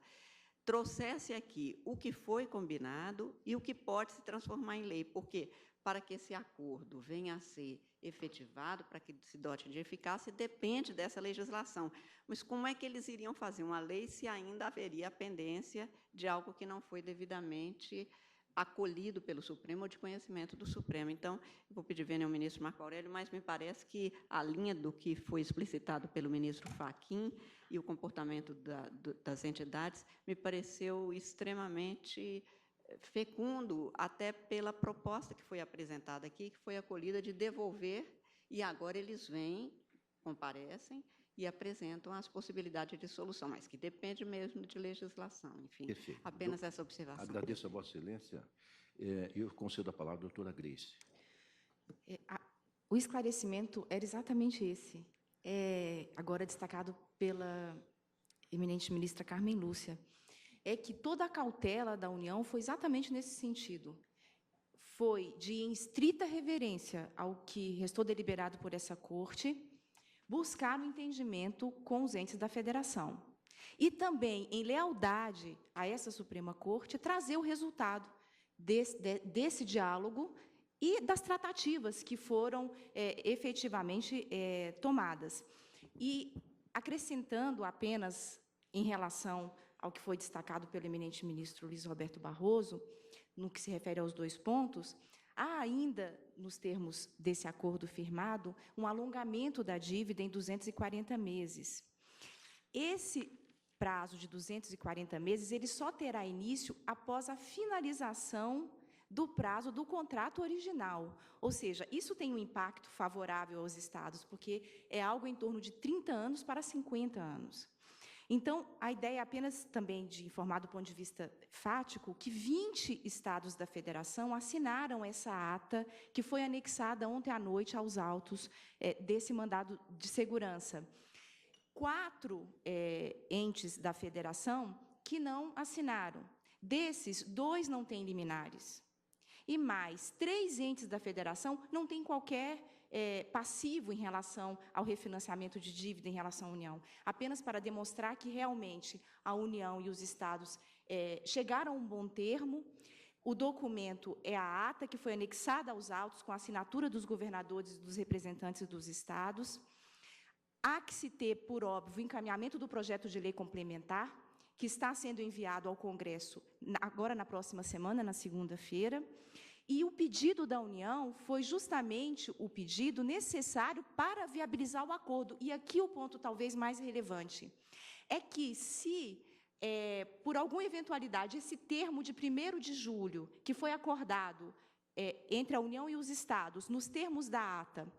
trouxesse aqui o que foi combinado e o que pode se transformar em lei, porque para que esse acordo venha a ser efetivado, para que se dote de eficácia, depende dessa legislação. Mas como é que eles iriam fazer uma lei se ainda haveria a pendência de algo que não foi devidamente acolhido pelo Supremo ou de conhecimento do Supremo? Então, eu vou pedir vênia ao ministro Marco Aurélio, mas me parece que a linha do que foi explicitado pelo ministro Fachin e o comportamento das entidades me pareceu extremamente fecundo, até pela proposta que foi apresentada aqui, que foi acolhida de devolver, e agora eles vêm, comparecem e apresentam as possibilidades de solução, mas que depende mesmo de legislação. Enfim, perfeito. Apenas essa observação. Agradeço a Vossa Excelência. Eu concedo a palavra à doutora Grace. O esclarecimento era exatamente esse, agora destacado pela eminente ministra Carmen Lúcia, é que toda a cautela da União foi exatamente nesse sentido. Foi de em estrita reverência ao que restou deliberado por essa Corte, buscar o entendimento com os entes da Federação. E também, em lealdade a essa Suprema Corte, trazer o resultado desse diálogo e das tratativas que foram efetivamente tomadas. E, acrescentando apenas em relação ao que foi destacado pelo eminente ministro Luiz Roberto Barroso, no que se refere aos 2 pontos, há ainda, nos termos desse acordo firmado, um alongamento da dívida em 240 meses. Esse prazo de 240 meses, ele só terá início após a finalização do prazo do contrato original. Ou seja, isso tem um impacto favorável aos Estados, porque é algo em torno de 30 anos para 50 anos. Então, a ideia é apenas também de informar do ponto de vista fático que 20 estados da Federação assinaram essa ata que foi anexada ontem à noite aos autos desse mandado de segurança. 4 entes da Federação que não assinaram. Desses, 2 não têm liminares. E mais, 3 entes da Federação não têm qualquer passivo em relação ao refinanciamento de dívida em relação à União, apenas para demonstrar que realmente a União e os Estados chegaram a um bom termo. O documento é a ata que foi anexada aos autos com a assinatura dos governadores e dos representantes dos Estados. Há que se ter, por óbvio, o encaminhamento do projeto de lei complementar, que está sendo enviado ao Congresso agora na próxima semana, na segunda-feira. E o pedido da União foi justamente o pedido necessário para viabilizar o acordo. E aqui o ponto talvez mais relevante é que, se, por alguma eventualidade, esse termo de 1º de julho, que foi acordado entre a União e os Estados, nos termos da ata,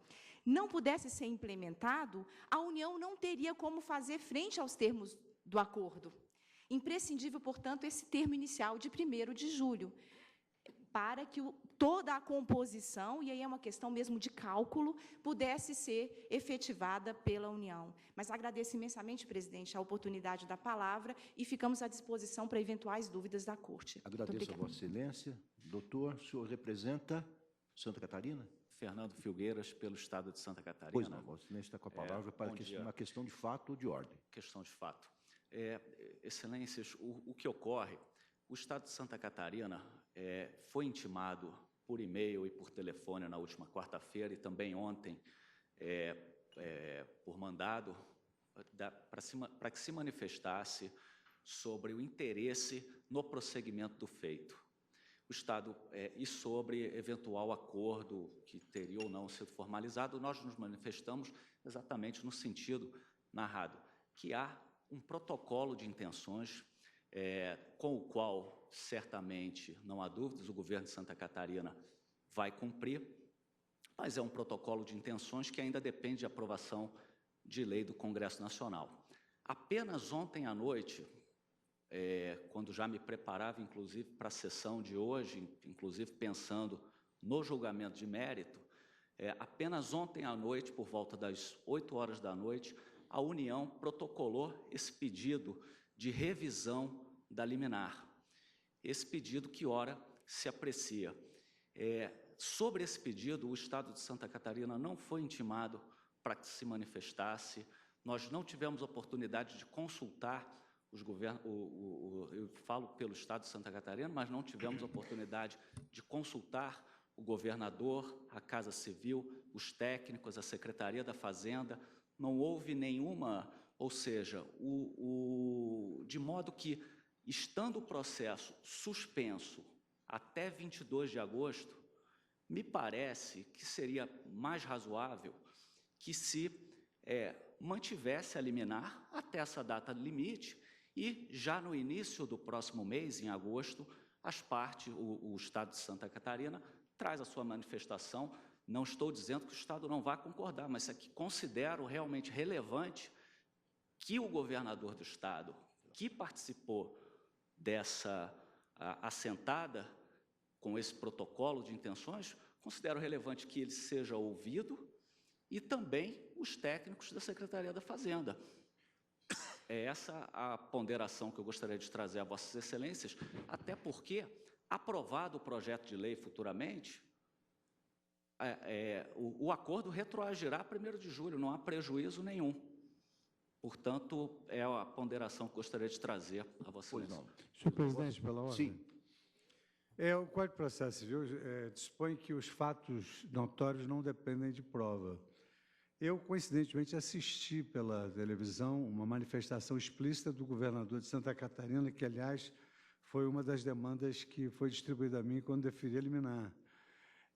não pudesse ser implementado, a União não teria como fazer frente aos termos do acordo. Imprescindível, portanto, esse termo inicial de 1º de julho, para que toda a composição, e aí é uma questão mesmo de cálculo, pudesse ser efetivada pela União. Mas agradeço imensamente, presidente, a oportunidade da palavra e ficamos à disposição para eventuais dúvidas da Corte. Agradeço a Vossa Excelência. Doutor, o senhor representa Santa Catarina? Fernando Filgueiras, pelo Estado de Santa Catarina. Pois não, Vossa Excelência está com a palavra para uma questão de fato ou de ordem. Questão de fato. Excelências, o que ocorre, o Estado de Santa Catarina foi intimado por e-mail e por telefone na última quarta-feira e também ontem por mandado para que se manifestasse sobre o interesse no prosseguimento do feito. O Estado, e sobre eventual acordo que teria ou não sido formalizado, nós nos manifestamos exatamente no sentido narrado, que há um protocolo de intenções com o qual, certamente, não há dúvidas, o governo de Santa Catarina vai cumprir, mas é um protocolo de intenções que ainda depende de aprovação de lei do Congresso Nacional. Apenas ontem à noite, quando já me preparava, inclusive, para a sessão de hoje, inclusive pensando no julgamento de mérito, apenas ontem à noite, por volta das 8 horas da noite, a União protocolou esse pedido de revisão da liminar. Esse pedido que, ora, se aprecia. Sobre esse pedido, o Estado de Santa Catarina não foi intimado para que se manifestasse. Nós não tivemos oportunidade de consultar os governos, eu falo pelo Estado de Santa Catarina, mas não tivemos oportunidade de consultar o governador, a Casa Civil, os técnicos, a Secretaria da Fazenda. Não houve nenhuma, ou seja, de modo que, estando o processo suspenso até 22 de agosto, me parece que seria mais razoável que se mantivesse a liminar até essa data limite e, já no início do próximo mês, em agosto, as partes, o Estado de Santa Catarina, traz a sua manifestação. Não estou dizendo que o Estado não vai concordar, mas aqui considero realmente relevante que o governador do Estado, que participou dessa assentada com esse protocolo de intenções, considero relevante que ele seja ouvido e também os técnicos da Secretaria da Fazenda. É essa a ponderação que eu gostaria de trazer a Vossas Excelências, até porque, aprovado o projeto de lei futuramente, o acordo retroagirá a 1º de julho, não há prejuízo nenhum. Portanto, é a ponderação que gostaria de trazer a Vossa Excelência. Senhor presidente, pela ordem. Sim. O Código de Processo Civil dispõe que os fatos notórios não dependem de prova. Eu, coincidentemente, assisti pela televisão uma manifestação explícita do governador de Santa Catarina, que, aliás, foi uma das demandas que foi distribuída a mim quando deferi a liminar.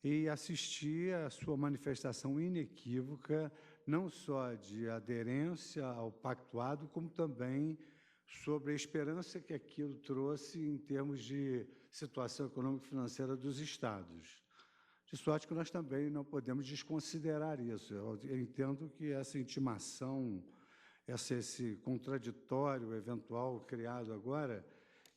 E assisti a sua manifestação inequívoca, não só de aderência ao pactuado, como também sobre a esperança que aquilo trouxe em termos de situação econômica e financeira dos estados. De sorte que nós também não podemos desconsiderar isso. Eu entendo que essa intimação, esse contraditório eventual criado agora,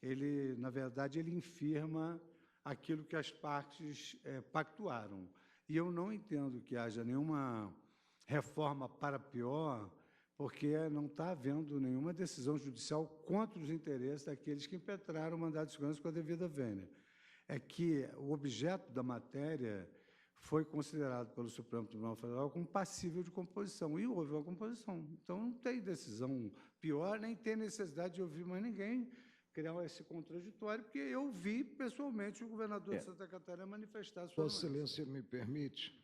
ele, na verdade, ele infirma aquilo que as partes pactuaram. E eu não entendo que haja nenhuma reforma para pior, porque não está havendo nenhuma decisão judicial contra os interesses daqueles que impetraram o mandado de segurança com a devida vênia. É que o objeto da matéria foi considerado pelo Supremo Tribunal Federal como passível de composição, e houve uma composição. Então, não tem decisão pior, nem tem necessidade de ouvir mais ninguém criar esse contraditório, porque eu vi, pessoalmente, o governador de Santa Catarina manifestar sua... Vossa Excelência me permite?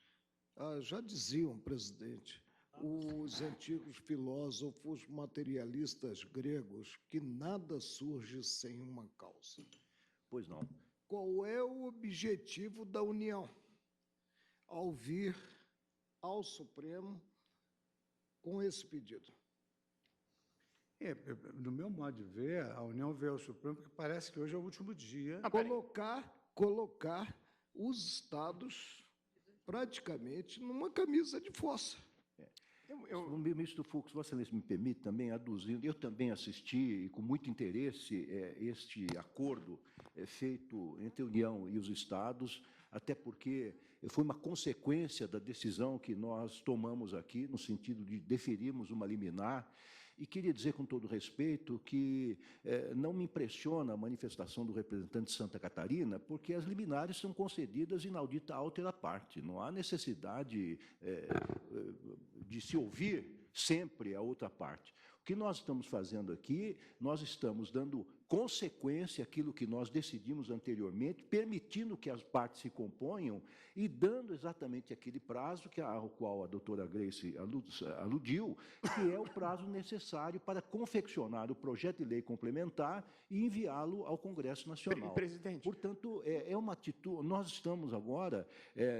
Já diziam, presidente, os antigos filósofos materialistas gregos que nada surge sem uma causa. Pois não. Qual é o objetivo da União ao vir ao Supremo com esse pedido? No meu modo de ver, a União veio ao Supremo porque parece que hoje é o último dia. Colocar os estados praticamente numa camisa de força. O ministro Fux, Vossa Excelência me permite também aduzindo, eu também assisti e com muito interesse este acordo feito entre a União e os estados, até porque foi uma consequência da decisão que nós tomamos aqui, no sentido de deferirmos uma liminar. E queria dizer, com todo respeito, que não me impressiona a manifestação do representante de Santa Catarina, porque as liminares são concedidas inaudita altera parte. Não há necessidade de se ouvir sempre a outra parte. O que nós estamos fazendo aqui, nós estamos dando consequência àquilo que nós decidimos anteriormente, permitindo que as partes se componham e dando exatamente aquele prazo ao qual a doutora Grace aludiu, que é o prazo necessário para confeccionar o projeto de lei complementar e enviá-lo ao Congresso Nacional. Presidente. Portanto, é uma atitude, nós estamos agora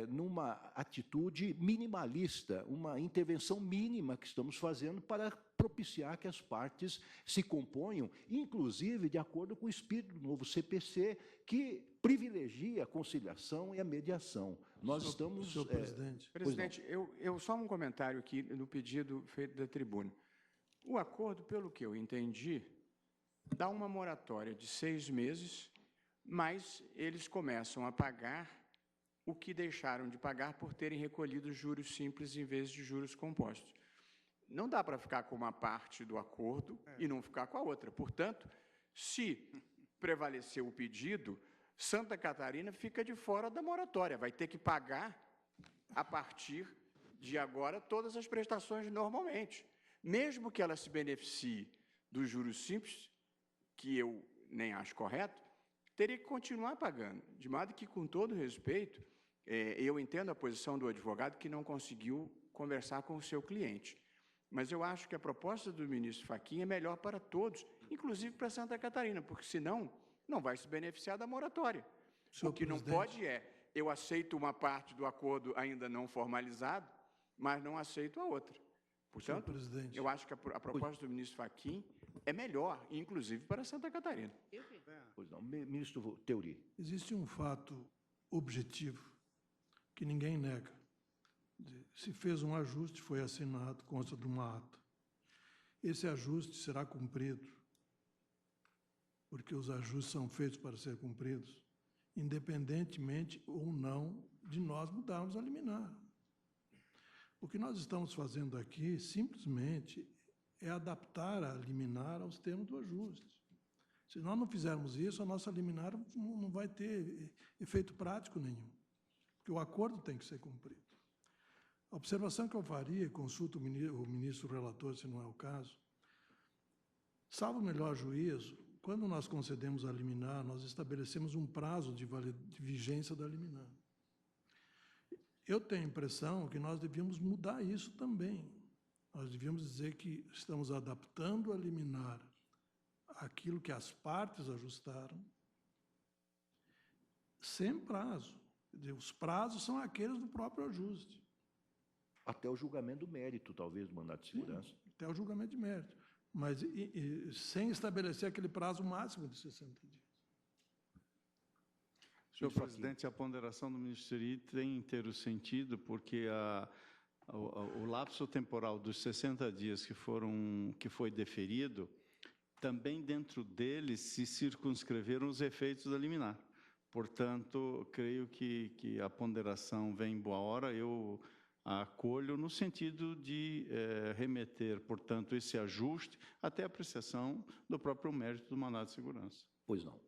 numa atitude minimalista, uma intervenção mínima que estamos fazendo para propiciar que as partes se componham, inclusive de acordo com o espírito do novo CPC, que privilegia a conciliação e a mediação. Nós estamos... Senhor presidente. Presidente, eu só um comentário aqui no pedido feito da tribuna. O acordo, pelo que eu entendi, dá uma moratória de 6 meses, mas eles começam a pagar o que deixaram de pagar por terem recolhido juros simples em vez de juros compostos. Não dá para ficar com uma parte do acordo e não ficar com a outra. Portanto, se prevalecer o pedido, Santa Catarina fica de fora da moratória, vai ter que pagar, a partir de agora, todas as prestações normalmente. Mesmo que ela se beneficie dos juros simples, que eu nem acho correto, teria que continuar pagando. De modo que, com todo respeito, eu entendo a posição do advogado que não conseguiu conversar com o seu cliente. Mas eu acho que a proposta do ministro Fachin é melhor para todos, inclusive para Santa Catarina, porque, senão, não vai se beneficiar da moratória. O que não pode eu aceito uma parte do acordo ainda não formalizado, mas não aceito a outra. Portanto, eu acho que a proposta do ministro Fachin é melhor, inclusive para Santa Catarina. Pois não. Ministro Teori. Existe um fato objetivo que ninguém nega. Se fez um ajuste, foi assinado, consta de uma ata. Esse ajuste será cumprido, porque os ajustes são feitos para ser cumpridos, independentemente ou não de nós mudarmos a liminar. O que nós estamos fazendo aqui, simplesmente, é adaptar a liminar aos termos do ajuste. Se nós não fizermos isso, a nossa liminar não vai ter efeito prático nenhum, porque o acordo tem que ser cumprido. A observação que eu faria, consulto o ministro relator, se não é o caso, salvo o melhor juízo, quando nós concedemos a liminar, nós estabelecemos um prazo de vigência da liminar. Eu tenho a impressão que nós devíamos mudar isso também. Nós devíamos dizer que estamos adaptando a liminar àquilo que as partes ajustaram, sem prazo. Os prazos são aqueles do próprio ajuste. Até o julgamento do mérito, talvez, do mandado de segurança. Sim, até o julgamento de mérito. Mas sem estabelecer aquele prazo máximo de 60 dias. Senhor presidente, a ponderação do ministro Seri tem inteiro sentido, porque o lapso temporal dos 60 dias que foi deferido, também dentro dele se circunscreveram os efeitos da liminar. Portanto, creio que a ponderação vem em boa hora. Eu acolho no sentido de remeter, portanto, esse ajuste até a apreciação do próprio mérito do mandado de segurança. Pois não.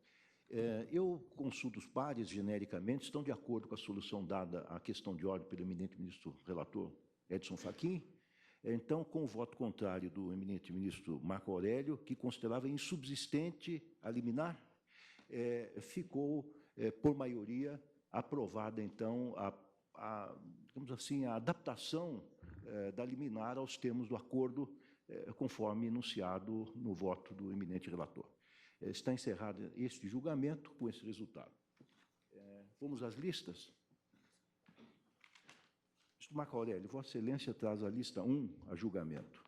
Eu consulto os pares, genericamente, estão de acordo com a solução dada à questão de ordem pelo eminente ministro relator Edson Fachin. Então, com o voto contrário do eminente ministro Marco Aurélio, que considerava insubsistente a liminar, ficou, por maioria, aprovada, então, digamos assim, a adaptação da liminar aos termos do acordo, conforme enunciado no voto do eminente relator. Está encerrado este julgamento com esse resultado. Vamos às listas. Ministro Marco Aurélio, Vossa Excelência traz a lista 1 a julgamento.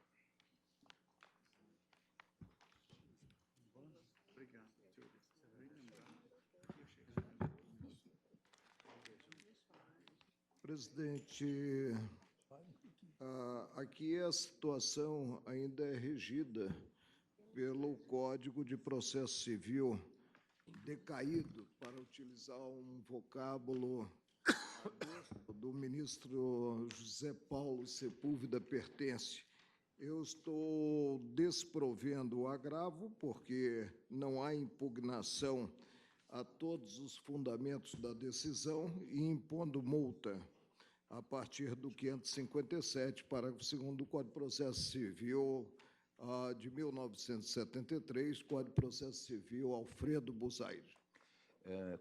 Presidente, aqui a situação ainda é regida pelo Código de Processo Civil decaído, para utilizar um vocábulo do ministro José Paulo Sepúlveda Pertence. Eu estou desprovendo o agravo, porque não há impugnação a todos os fundamentos da decisão e impondo multa a partir do 557, parágrafo 2º do Código de Processo Civil de 1973, Código de Processo Civil Alfredo Buzaide.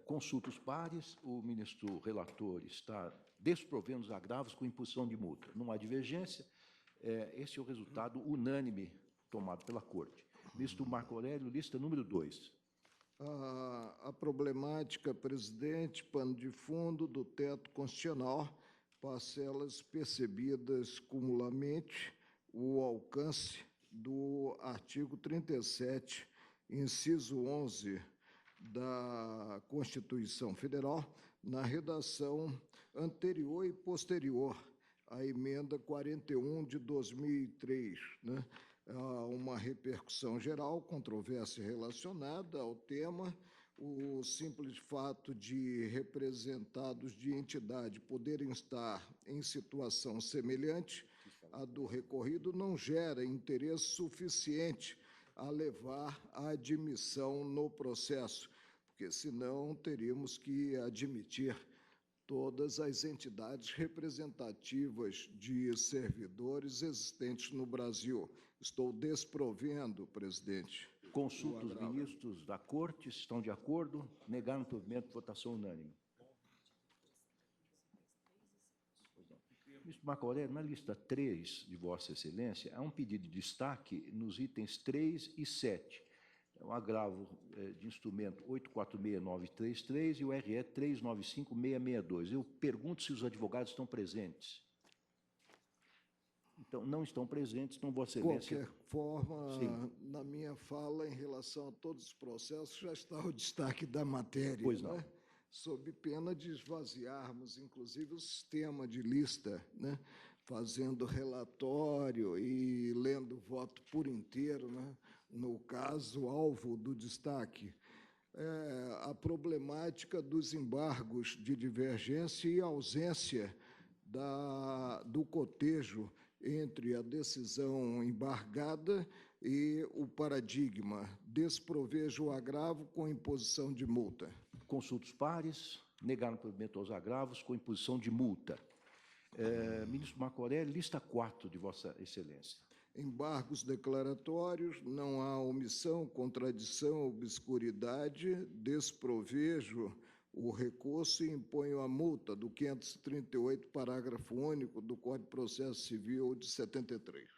Consulta os pares, o ministro relator está desprovendo os agravos com imposição de multa. Não há divergência, esse é o resultado unânime tomado pela Corte. Ministro Marco Aurélio, lista número 2. A problemática, presidente, pano de fundo do teto constitucional, parcelas percebidas cumulamente, o alcance do artigo 37, inciso 11 da Constituição Federal, na redação anterior e posterior à emenda 41 de 2003, né? Há uma repercussão geral, controvérsia relacionada ao tema. O simples fato de representados de entidade poderem estar em situação semelhante à do recorrido não gera interesse suficiente a levar à admissão no processo, porque senão teríamos que admitir todas as entidades representativas de servidores existentes no Brasil. Estou desprovendo, presidente. Consulto os ministros da Corte, se estão de acordo. Negar no provimento, votação unânime. Ministro Marco Aurélio, na lista 3 de Vossa Excelência, há um pedido de destaque nos itens 3 e 7. É um agravo de instrumento 846933 e o RE 395662. Eu pergunto se os advogados estão presentes. Então, não estão presentes, então, Vossa Excelência... De qualquer forma, sim, na minha fala, em relação a todos os processos, já está o destaque da matéria. Pois não. Né? Sob pena de esvaziarmos, inclusive, o sistema de lista, né? Fazendo relatório e lendo o voto por inteiro, né? No caso, alvo do destaque. A problemática dos embargos de divergência e ausência do cotejo entre a decisão embargada e o paradigma. Desprovejo o agravo com imposição de multa. Consulta os pares, negar no provimento aos agravos com imposição de multa. Ministro Marco Aurélio, lista 4 de Vossa Excelência. Embargos declaratórios, não há omissão, contradição, obscuridade, desprovejo o recurso e imponho a multa do 538, parágrafo único do Código de Processo Civil de 73.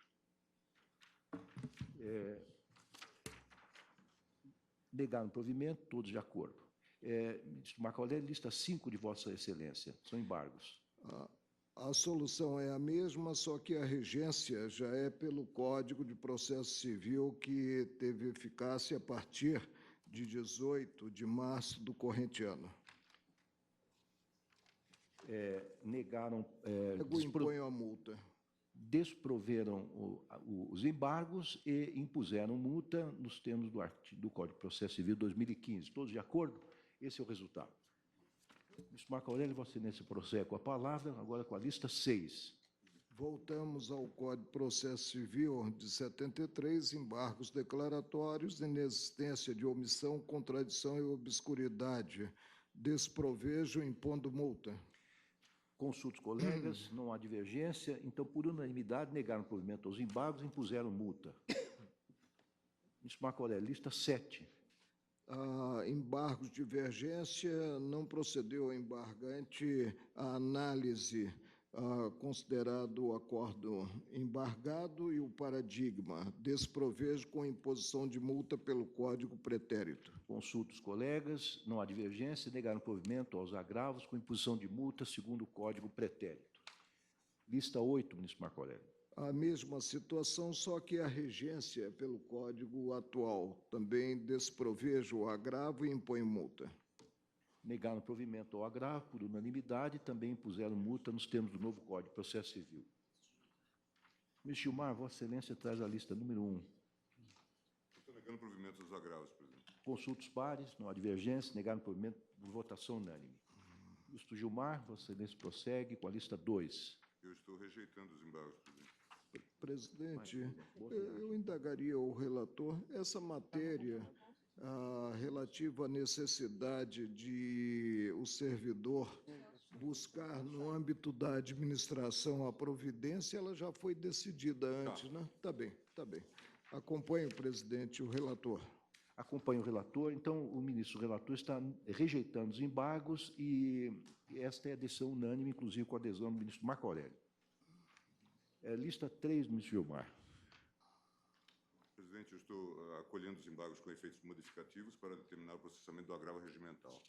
Negar no provimento, todos de acordo. Ministro Marco Aurélio, lista 5 de Vossa Excelência. São embargos. A solução é a mesma, só que a regência já é pelo Código de Processo Civil, que teve eficácia a partir de 18 de março do corrente ano. Negaram... imponho a multa. Desproveram os embargos e impuseram multa nos termos do Código de Processo Civil 2015. Todos de acordo? Esse é o resultado. Ministro Marco Aurélio, Vossa Excelência prossegue com a palavra, agora com a lista 6. Voltamos ao Código de Processo Civil de 73, embargos declaratórios, inexistência de omissão, contradição e obscuridade. Desprovejo impondo multa. Consulta os colegas, não há divergência, então, por unanimidade, negaram o provimento aos embargos e impuseram multa. Ministro Marco Aurélio, lista 7. Embargos de divergência, não procedeu ao embargante a análise considerado o acordo embargado e o paradigma, desprovejo com imposição de multa pelo Código pretérito. Consulta os colegas, não há divergência, negaram provimento aos agravos com imposição de multa segundo o Código pretérito. Lista 8, ministro Marco Aurélio. A mesma situação, só que a regência pelo Código atual. Também desprovejo o agravo e impõe multa. Negaram provimento ao agravo por unanimidade, também impuseram multa nos termos do novo Código de Processo Civil. Ministro Gilmar, Vossa Excelência traz a lista número 1. Estou negando provimento dos agravos, presidente. Consulta os pares, não há divergência, negaram provimento por votação unânime. Ministro Gilmar, Vossa Excelência prossegue com a lista 2. Eu estou rejeitando os embargos, presidente. Presidente, eu indagaria o relator essa matéria relativa à necessidade de o servidor buscar no âmbito da administração a providência, ela já foi decidida antes, né? Tá bem, tá bem. Acompanhe, presidente, o relator. Acompanhe o relator. Então, o ministro relator está rejeitando os embargos e esta é a decisão unânime, inclusive com a adesão do ministro Marco Aurélio. Lista 3, ministro Gilmar. Presidente, eu estou acolhendo os embargos com efeitos modificativos para determinar o processamento do agravo regimental.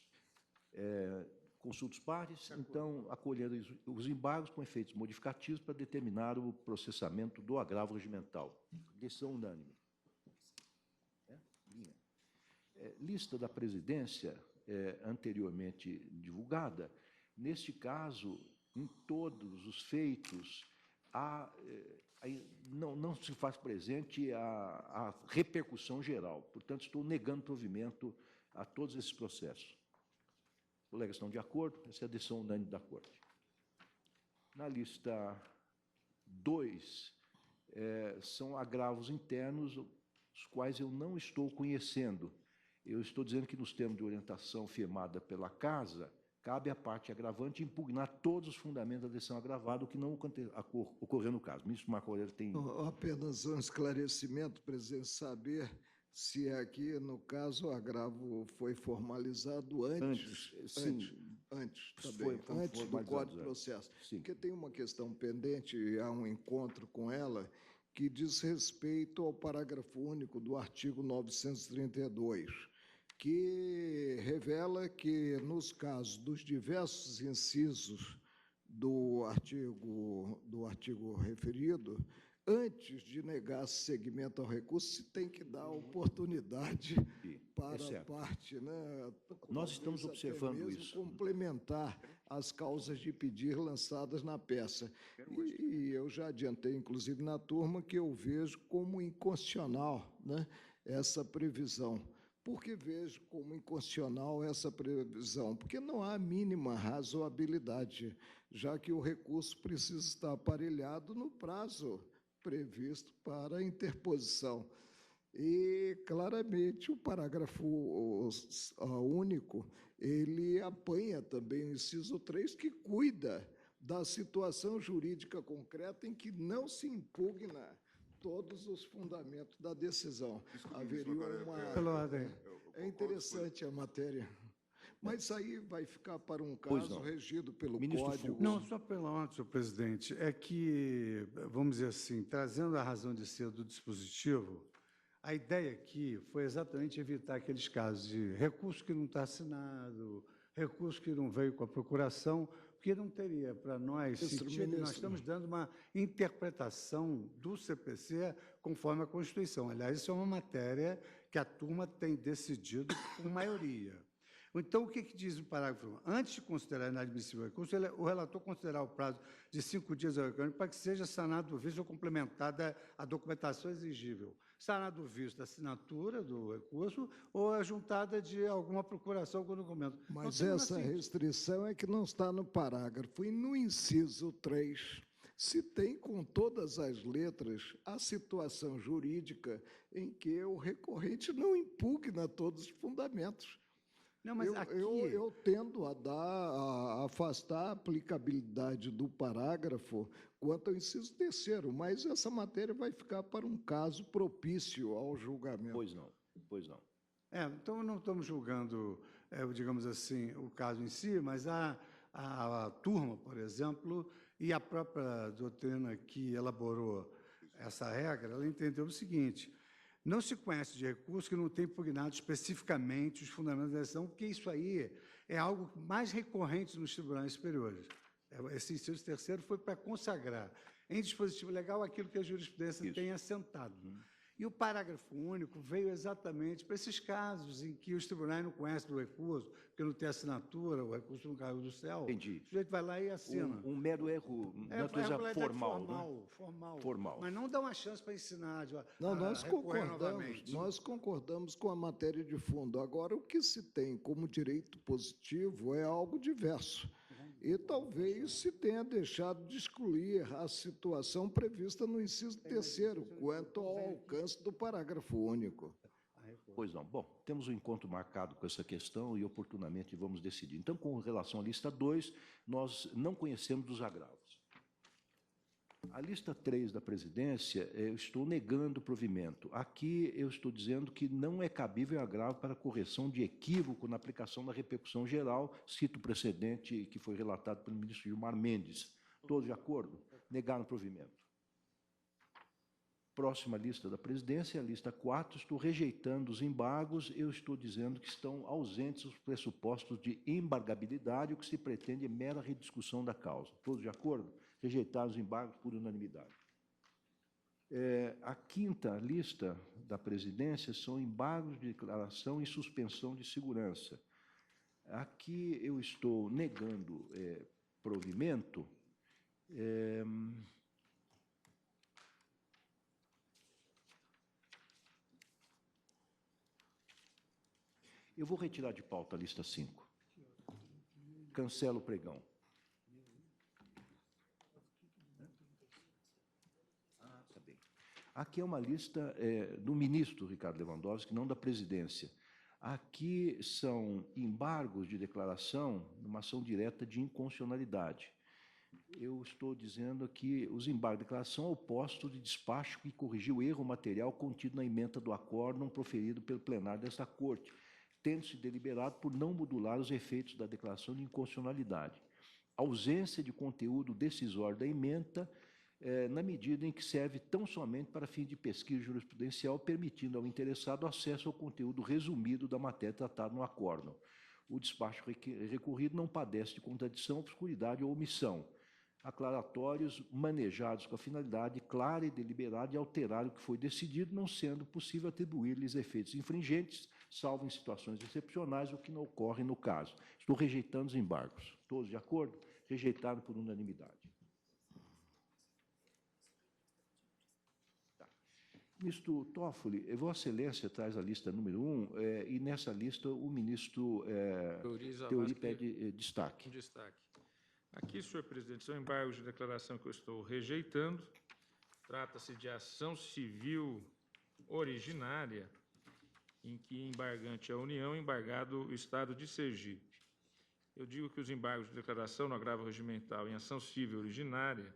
Consulta os pares, então, acolhendo os embargos com efeitos modificativos para determinar o processamento do agravo regimental. Decisão unânime. Lista da presidência anteriormente divulgada. Neste caso, em todos os feitos, não se faz presente a repercussão geral. Portanto, estou negando provimento a todos esses processos. Colegas estão de acordo? Essa é a decisão unânime da Corte. Na lista 2, são agravos internos, os quais eu não estou conhecendo. Eu estou dizendo que, nos termos de orientação firmada pela Casa, cabe à parte agravante impugnar todos os fundamentos da decisão agravada, o que não ocorreu no caso. O ministro Marco Aurélio tem... Apenas um esclarecimento, presidente, saber se aqui, no caso, o agravo foi formalizado antes também, antes do Código de Processo. Sim. Porque tem uma questão pendente, há um encontro com ela, que diz respeito ao parágrafo único do artigo 932, que revela que, nos casos dos diversos incisos do artigo referido, antes de negar seguimento ao recurso, se tem que dar oportunidade para a parte, né? Nós estamos observando isso. Complementar as causas de pedir lançadas na peça. E eu já adiantei, inclusive, na turma, que eu vejo como inconstitucional, né, essa previsão. Por que vejo como inconstitucional essa previsão? Porque não há mínima razoabilidade, já que o recurso precisa estar aparelhado no prazo previsto para interposição. E, claramente, o parágrafo único, ele apanha também o inciso 3, que cuida da situação jurídica concreta em que não se impugna todos os fundamentos da decisão. Haveria uma... É interessante a matéria. Mas isso aí vai ficar para um caso regido pelo Código. Não, só pela ordem, senhor presidente, é que, vamos dizer assim, trazendo a razão de ser do dispositivo, a ideia aqui foi exatamente evitar aqueles casos de recurso que não está assinado, recurso que não veio com a procuração, porque não teria para nós sentido. Nós estamos dando uma interpretação do CPC conforme a Constituição. Aliás, isso é uma matéria que a turma tem decidido por maioria. Então, o que diz o parágrafo 1? Antes de considerar inadmissível o recurso, o relator considerar o prazo de 5 dias para que seja sanado do vício ou complementada a documentação exigível. Sanado do vício da assinatura do recurso ou a juntada de alguma procuração com o documento. Mas essa restrição é que não está no parágrafo. E no inciso 3, se tem com todas as letras a situação jurídica em que o recorrente não impugna todos os fundamentos. Não, mas eu tendo a afastar a aplicabilidade do parágrafo quanto ao inciso 3º, mas essa matéria vai ficar para um caso propício ao julgamento. Pois não, pois não. Então, não estamos julgando, digamos assim, o caso em si, mas a turma, por exemplo, e a própria doutrina que elaborou essa regra, ela entendeu o seguinte: não se conhece de recurso que não tenha impugnado especificamente os fundamentos da decisão, porque isso aí é algo mais recorrente nos tribunais superiores. Esse inciso 3º foi para consagrar em dispositivo legal aquilo que a jurisprudência tem assentado. E o parágrafo único veio exatamente para esses casos em que os tribunais não conhecem do recurso, porque não tem assinatura, o recurso não caiu do céu. Entendi. O sujeito vai lá e assina. Um mero erro, natureza formal. Formal. Mas não dá uma chance para ensinar. Não, nós concordamos com a matéria de fundo. Agora, o que se tem como direito positivo é algo diverso. E talvez se tenha deixado de excluir a situação prevista no inciso 3º, quanto ao alcance do parágrafo único. Pois não. Bom, temos um encontro marcado com essa questão e, oportunamente, vamos decidir. Então, com relação à lista 2, nós não conhecemos dos agravos. A lista 3 da presidência, eu estou negando o provimento. Aqui eu estou dizendo que não é cabível agravo para correção de equívoco na aplicação da repercussão geral, cito o precedente que foi relatado pelo ministro Gilmar Mendes. Todos de acordo? Negaram o provimento. Próxima lista da presidência, a lista 4, estou rejeitando os embargos, eu estou dizendo que estão ausentes os pressupostos de embargabilidade, o que se pretende é mera rediscussão da causa. Todos de acordo? Rejeitar os embargos por unanimidade. A quinta lista da presidência são embargos de declaração e suspensão de segurança. Aqui eu estou negando provimento. Eu vou retirar de pauta a lista 5. Cancelo o pregão. Tá bem. Aqui é uma lista do ministro Ricardo Lewandowski, não da presidência. Aqui são embargos de declaração numa ação direta de inconstitucionalidade. Eu estou dizendo que os embargos de declaração ao posto de despacho que corrigiu o erro material contido na ementa do acórdão proferido pelo plenário desta Corte, tendo-se deliberado por não modular os efeitos da declaração de inconstitucionalidade. Ausência de conteúdo decisório da ementa, na medida em que serve tão somente para fim de pesquisa jurisprudencial, permitindo ao interessado acesso ao conteúdo resumido da matéria tratada no acórdão. O despacho recorrido não padece de contradição, obscuridade ou omissão. Aclaratórios manejados com a finalidade clara e deliberada de alterar o que foi decidido, não sendo possível atribuir-lhes efeitos infringentes, salvo em situações excepcionais, o que não ocorre no caso. Estou rejeitando os embargos. Todos de acordo? Rejeitado por unanimidade. Ministro Toffoli, Vossa Excelência traz a lista número 1, e nessa lista o ministro Teori pede destaque. Aqui, senhor presidente, são embargos de declaração que eu estou rejeitando. Trata-se de ação civil originária, em que embargante é a União, embargado o Estado de Sergipe. Eu digo que os embargos de declaração no agravo regimental em ação civil originária,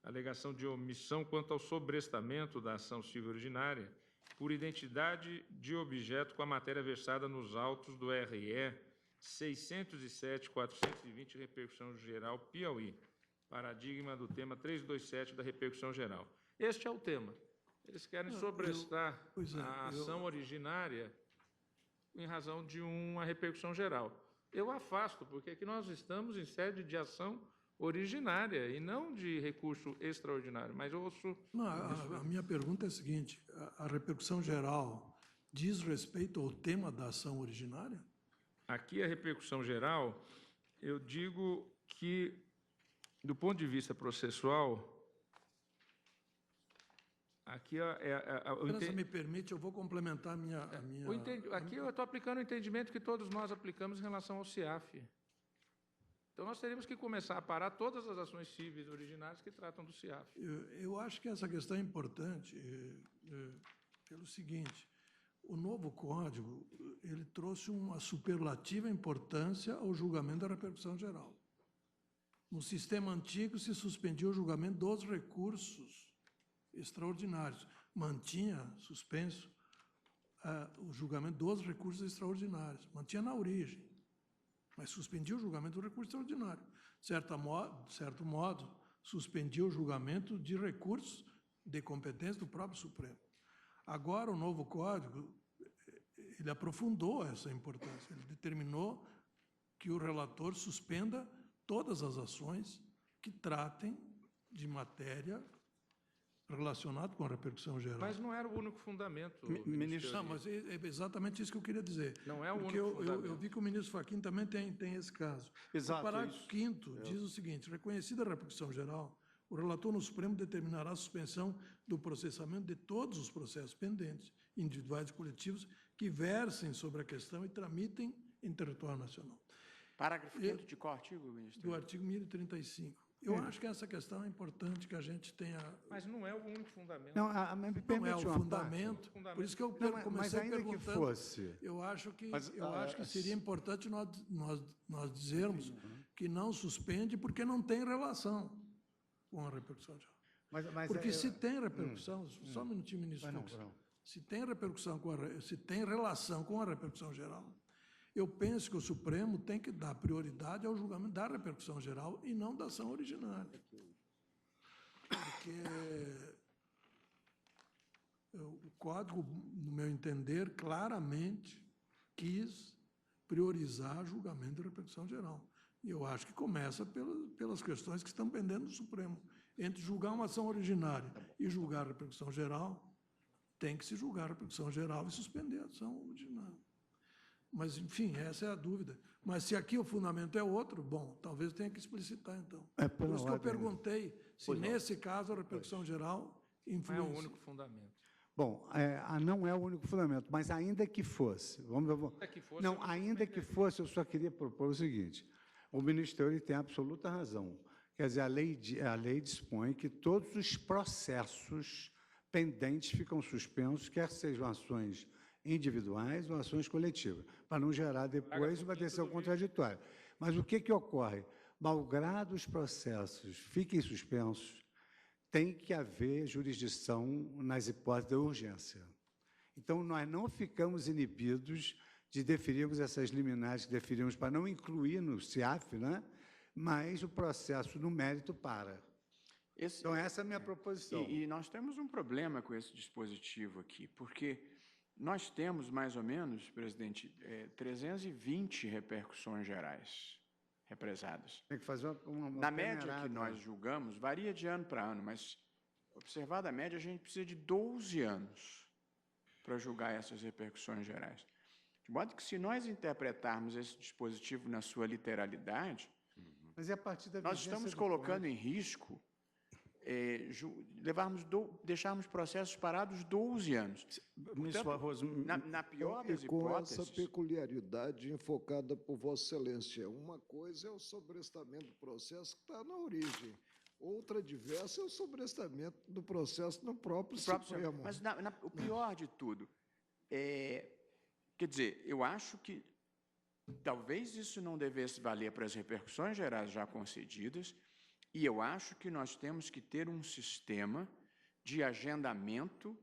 alegação de omissão quanto ao sobrestamento da ação civil originária por identidade de objeto com a matéria versada nos autos do RE 607.420, repercussão geral Piauí, paradigma do tema 327 da repercussão geral. Este é o tema. Eles querem sobrestar a ação originária em razão de uma repercussão geral. Eu afasto, porque aqui nós estamos em sede de ação originária e não de recurso extraordinário. Mas eu ouço... Não, a minha pergunta é a seguinte: a repercussão geral diz respeito ao tema da ação originária? Aqui a repercussão geral, eu digo que, do ponto de vista processual, aqui Se me permite, eu vou complementar a minha... Aqui eu estou aplicando o entendimento que todos nós aplicamos em relação ao CIAF. Então, nós teríamos que começar a parar todas as ações cíveis originárias que tratam do CIAF. Eu acho que essa questão é importante pelo seguinte: o novo Código ele trouxe uma superlativa importância ao julgamento da repercussão geral. No sistema antigo, se suspendia o julgamento dos recursos extraordinários. Mantinha suspenso o julgamento dos recursos extraordinários. Mantinha na origem, mas suspendia o julgamento do recurso extraordinário. De certo modo, suspendia o julgamento de recursos de competência do próprio Supremo. Agora, o novo Código, ele aprofundou essa importância. Ele determinou que o relator suspenda todas as ações que tratem de matéria relacionada com a repercussão geral. Mas não era o único fundamento, ministro. Não, mas é exatamente isso que eu queria dizer. Não é o porque único fundamento. Eu vi que o ministro Fachin também tem esse caso. Exato, o parágrafo 5º diz o seguinte: reconhecida a repercussão geral, o relator no Supremo determinará a suspensão do processamento de todos os processos pendentes, individuais e coletivos, que versem sobre a questão e tramitem em território nacional. Parágrafo 5º de qual artigo, ministro? Do artigo 1035. Eu acho que essa questão é importante que a gente tenha... Mas não é o único fundamento. Não é o fundamento. Por isso que eu comecei perguntando. Que fosse. Eu acho que seria importante nós dizermos que não suspende porque não tem relação com a repercussão geral. Porque se tem repercussão... Só um minutinho, ministro Fux. Se tem repercussão se tem relação com a repercussão geral, eu penso que o Supremo tem que dar prioridade ao julgamento da repercussão geral e não da ação originária. Porque O Código, no meu entender, claramente quis priorizar julgamento de repercussão geral. E eu acho que começa pelas questões que estão pendendo do Supremo. Entre julgar uma ação originária e julgar a repercussão geral, tem que se julgar a repercussão geral e suspender a ação originária. Mas, enfim, essa é a dúvida. Mas se aqui o fundamento é outro, bom, talvez tenha que explicitar, então. Por isso que eu perguntei se, nesse caso, a repercussão geral influencia. Não é o único fundamento. Bom, não é o único fundamento, mas ainda que fosse, ainda que fosse, eu só queria propor o seguinte: o ministro ele tem absoluta razão. Quer dizer, a lei dispõe que todos os processos pendentes ficam suspensos, quer sejam ações individuais ou ações coletivas, para não gerar depois uma decisão contraditória. Mas o que ocorre? Malgrado os processos fiquem suspensos, tem que haver jurisdição nas hipóteses da urgência. Então, nós não ficamos inibidos de deferirmos essas liminares que deferimos para não incluir no CIAF, né? Mas o processo no mérito para. Então, essa é a minha proposição. E nós temos um problema com esse dispositivo aqui, porque nós temos, mais ou menos, presidente, 320 repercussões gerais represadas. Tem que fazer uma Na média que nós julgamos, varia de ano para ano, mas, observada a média, a gente precisa de 12 anos para julgar essas repercussões gerais. De modo que, se nós interpretarmos esse dispositivo na sua literalidade, mas é a partir da nós estamos colocando em risco deixarmos processos parados 12 anos. Portanto, na pior das com hipóteses... essa peculiaridade enfocada por Vossa Excelência. Uma coisa é o sobrestamento do processo que está na origem. Outra diversa é o sobrestamento do processo no próprio Supremo. Mas o pior de tudo, quer dizer, eu acho que talvez isso não devesse valer para as repercussões gerais já concedidas, e eu acho que nós temos que ter um sistema de agendamento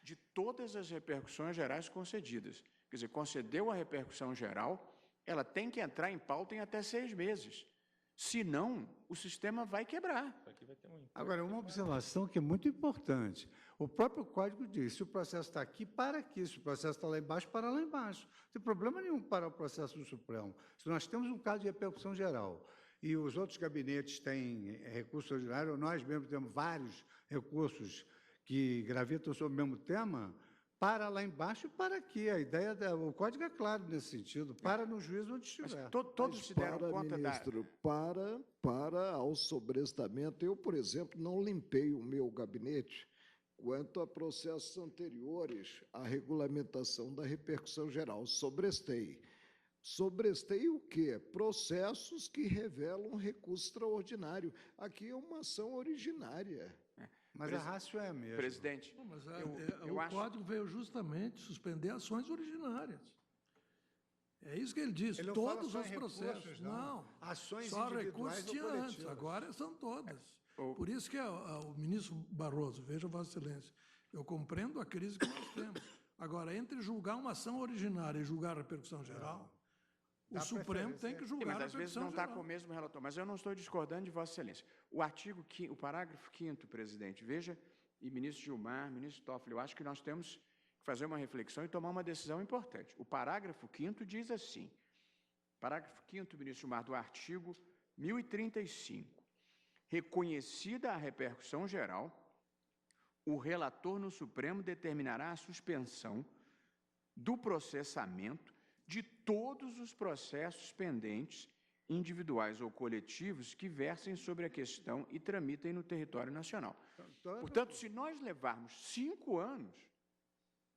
de todas as repercussões gerais concedidas. Quer dizer, concedeu a repercussão geral, ela tem que entrar em pauta em até 6 meses. Senão, o sistema vai quebrar. Agora, uma observação que é muito importante. O próprio Código diz, se o processo está aqui, para aqui. Se o processo está lá embaixo, para lá embaixo. Não tem problema nenhum para o processo do Supremo. Se nós temos um caso de repercussão geral e os outros gabinetes têm recurso ordinário, nós mesmos temos vários recursos que gravitam sobre o mesmo tema, para lá embaixo e para aqui. A ideia, o Código é claro nesse sentido, para no juízo onde estiver. Todos se deram conta, ministro, para ao sobrestamento. Eu, por exemplo, não limpei o meu gabinete quanto a processos anteriores à regulamentação da repercussão geral. Sobrestei. Sobrestei o quê? Processos que revelam recurso extraordinário. Aqui é uma ação originária. Mas a rácio é a mesma. Presidente, não, mas o Código veio justamente suspender ações originárias. É isso que ele diz, ele todos os processos. Não, ações só individuais recursos tinha antes, agora são todas. Por isso que o ministro Barroso, veja Vossa Excelência, eu compreendo a crise que nós temos. Agora, entre julgar uma ação originária e julgar a repercussão geral, o Supremo tem que julgar mas às vezes não está com o mesmo relator. Mas eu não estou discordando de Vossa Excelência. O parágrafo 5º, presidente, veja, e ministro Gilmar, ministro Toffoli, eu acho que nós temos que fazer uma reflexão e tomar uma decisão importante. O parágrafo 5º diz assim, parágrafo 5º, ministro Gilmar, do artigo 1035, reconhecida a repercussão geral, o relator no Supremo determinará a suspensão do processamento de todos os processos pendentes, individuais ou coletivos, que versem sobre a questão e tramitem no território nacional. Portanto, se nós levarmos 5 anos,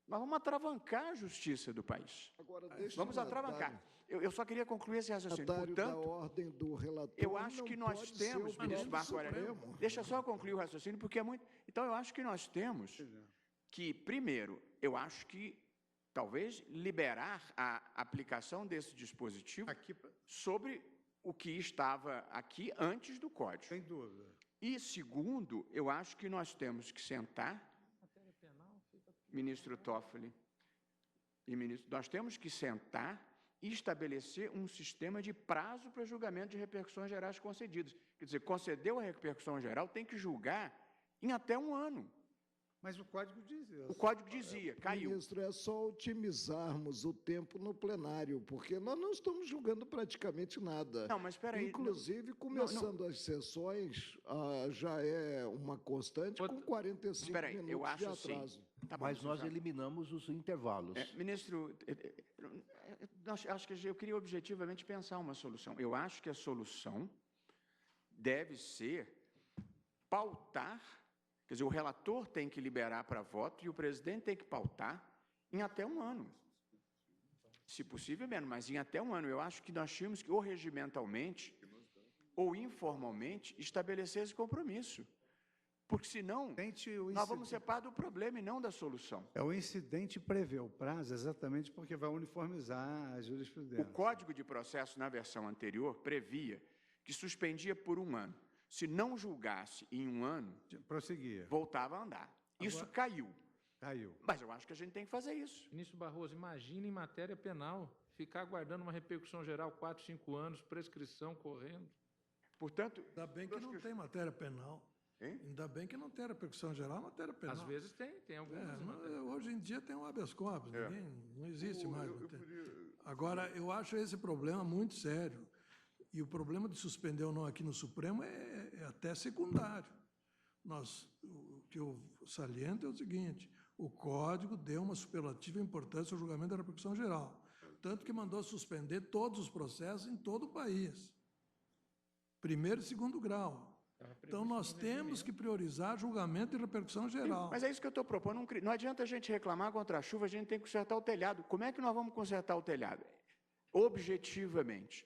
nós vamos atravancar a justiça do país. Agora, vamos atravancar. Eu só queria concluir esse raciocínio. Portanto, da ordem do relator, eu acho que nós temos, ministro Marco Aurélio, deixa só eu concluir o raciocínio, porque é muito... Então, eu acho que nós temos que, primeiro, eu acho que talvez liberar a aplicação desse dispositivo sobre o que estava aqui antes do Código. Sem dúvida. E, segundo, eu acho que nós temos que sentar, ministro Toffoli e ministro, nós temos que sentar e estabelecer um sistema de prazo para julgamento de repercussões gerais concedidas. Quer dizer, concedeu a repercussão geral, tem que julgar em até 1 ano. Mas o código diz isso. O código dizia, caiu. Ministro, é só otimizarmos o tempo no plenário, porque nós não estamos julgando praticamente nada. Não, mas espera aí. Inclusive, começando as sessões, já é uma constante com 45 minutos eu acho de atraso. Sim. Tá bom, mas nós eliminamos os intervalos. Ministro, acho que eu queria objetivamente pensar uma solução. Eu acho que a solução deve ser pautar, quer dizer, o relator tem que liberar para voto e o presidente tem que pautar em até um ano. Se possível, menos, mas em até um ano. Eu acho que nós tínhamos que, ou regimentalmente, ou informalmente, estabelecer esse compromisso. Porque, senão, nós vamos ser parte do problema e não da solução. O incidente prevê o prazo exatamente porque vai uniformizar a jurisprudência. O Código de Processo, na versão anterior, previa que suspendia por um ano. Se não julgasse em um ano, prosseguia, voltava a andar. Isso caiu. Caiu. Mas eu acho que a gente tem que fazer isso. Ministro Barroso, imagine em matéria penal, ficar aguardando uma repercussão geral 4, 5 anos, prescrição correndo. Portanto... Ainda bem que não tem matéria penal. Hein? Ainda bem que não tem repercussão geral, matéria penal. Às vezes tem algumas. Hoje em dia tem um habeas corpus, não existe mais. Agora, eu acho esse problema muito sério. E o problema de suspender ou não aqui no Supremo é até secundário. O que eu saliento é o seguinte, o Código deu uma superlativa importância ao julgamento da repercussão geral, tanto que mandou suspender todos os processos em todo o país, primeiro e segundo grau. Então, nós temos que priorizar julgamento e repercussão geral. Mas é isso que eu estou propondo. Não adianta a gente reclamar contra a chuva, a gente tem que consertar o telhado. Como é que nós vamos consertar o telhado? Objetivamente.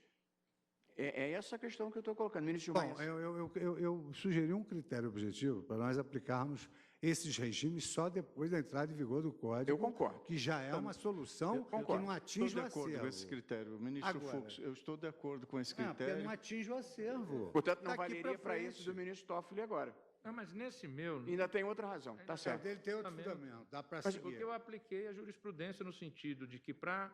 É essa a questão que eu estou colocando. Ministro Gilmar. Bom, eu sugeri um critério objetivo para nós aplicarmos esses regimes só depois da entrada em vigor do Código. Eu concordo. Que já é uma solução que não atinge o acervo. Estou de acordo com esse critério. Ministro Fux, eu estou de acordo com esse critério. Porque não atinge o acervo. Portanto, não valeria para esse do ministro Toffoli agora. Não, mas nesse meu... Ainda tem outra razão, tá certo. Ele tem outro fundamento, dá para seguir. Porque eu apliquei a jurisprudência no sentido de que, para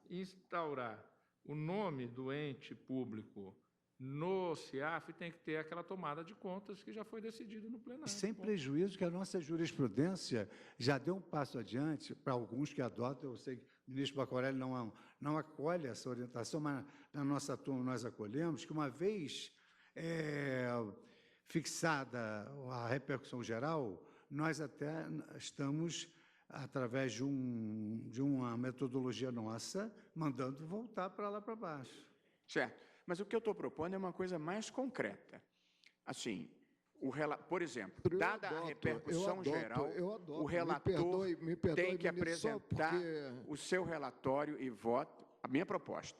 instaurar o nome do ente público no CIAF, tem que ter aquela tomada de contas que já foi decidido no plenário. Sem prejuízo que a nossa jurisprudência já deu um passo adiante para alguns que adotam. Eu sei que o ministro Bacorelli não acolhe essa orientação, mas na nossa turma nós acolhemos, que uma vez fixada a repercussão geral, nós até estamos, através de uma metodologia nossa, mandando voltar para lá para baixo. Certo. Mas o que eu estou propondo é uma coisa mais concreta. Assim, por exemplo, dada a repercussão geral, o relator tem que apresentar o seu relatório e voto. A minha proposta.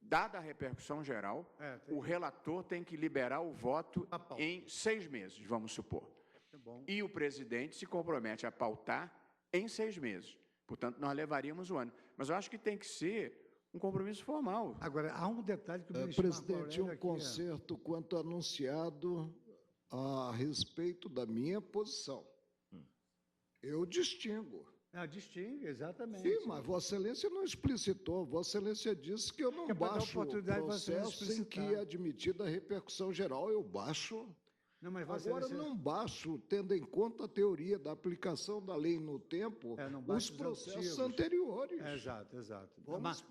Dada a repercussão geral, o relator tem que liberar o voto em 6 meses, vamos supor. E o presidente se compromete a pautar em 6 meses. Portanto, nós levaríamos um ano. Mas eu acho que tem que ser um compromisso formal. Agora, há um detalhe que o ministro presidente, um concerto quanto anunciado a respeito da minha posição. Eu distingo. Distingue, exatamente. Sim, mas Vossa Excelência não explicitou. Vossa Excelência disse que eu não baixo o processo sem que é admitida a repercussão geral. Eu baixo. Não, mas agora não baixo, tendo em conta a teoria da aplicação da lei no tempo, os processos anteriores. Exato.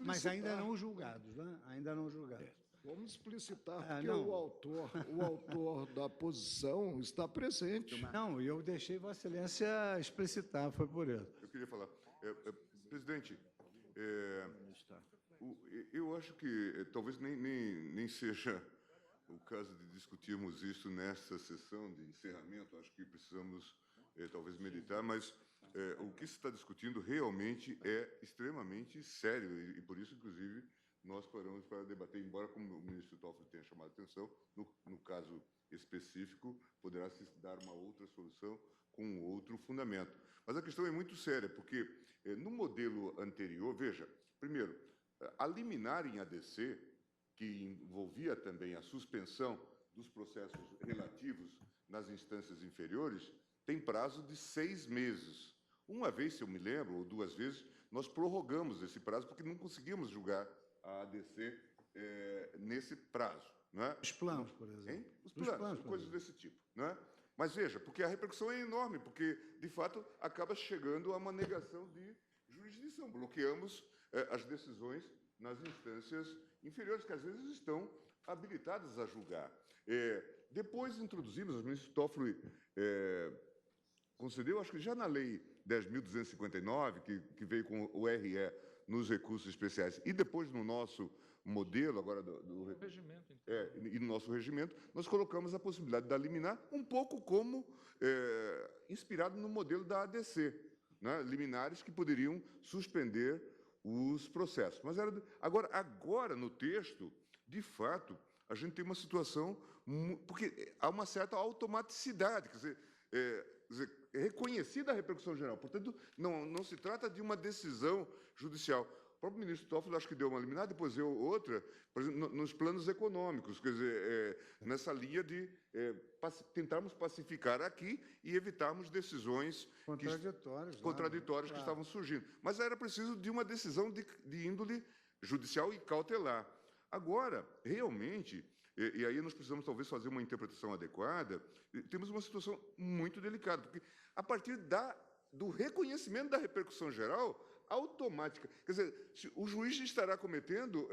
Mas ainda não julgados, né? Ainda não julgados. Vamos explicitar, porque o autor da posição está presente. Não, e eu deixei Vossa Excelência explicitar, foi por isso. Eu queria falar. Presidente, eu acho que talvez nem seja o caso de discutirmos isso nessa sessão de encerramento. Acho que precisamos talvez meditar, mas o que se está discutindo realmente é extremamente sério e por isso, inclusive, nós paramos para debater, embora, como o ministro Toffoli tenha chamado a atenção, no caso específico, poderá se dar uma outra solução com outro fundamento. Mas a questão é muito séria, porque no modelo anterior, veja, primeiro, a liminar em ADC, que envolvia também a suspensão dos processos relativos nas instâncias inferiores, tem prazo de 6 meses. Uma vez, se eu me lembro, ou 2 vezes, nós prorrogamos esse prazo, porque não conseguimos julgar a ADC nesse prazo. Não é? Os planos, por exemplo. Os planos, coisas desse tipo. Não é? Mas veja, porque a repercussão é enorme, porque, de fato, acaba chegando a uma negação de jurisdição. Bloqueamos as decisões nas instâncias inferiores, que às vezes estão habilitadas a julgar. Depois introduzimos, o ministro Toffoli concedeu, acho que já na Lei 10.259, que veio com o RE nos recursos especiais, e depois no nosso modelo, agora do regimento, então. E no nosso regimento, nós colocamos a possibilidade da liminar, um pouco como inspirado no modelo da ADC, né? Liminares que poderiam suspender os processos. Mas agora, no texto, de fato, a gente tem uma situação, porque há uma certa automaticidade, quer dizer, é reconhecida a repercussão geral. Portanto, não se trata de uma decisão judicial. O próprio ministro Toffoli acho que deu uma liminar, depois deu outra, por exemplo, nos planos econômicos, quer dizer, nessa linha de tentarmos pacificar aqui e evitarmos decisões contraditórias que estavam surgindo. Mas era preciso de uma decisão de índole judicial e cautelar. Agora, realmente, e aí nós precisamos talvez fazer uma interpretação adequada, temos uma situação muito delicada, porque a partir do reconhecimento da repercussão geral, automática. Quer dizer, o juiz estará cometendo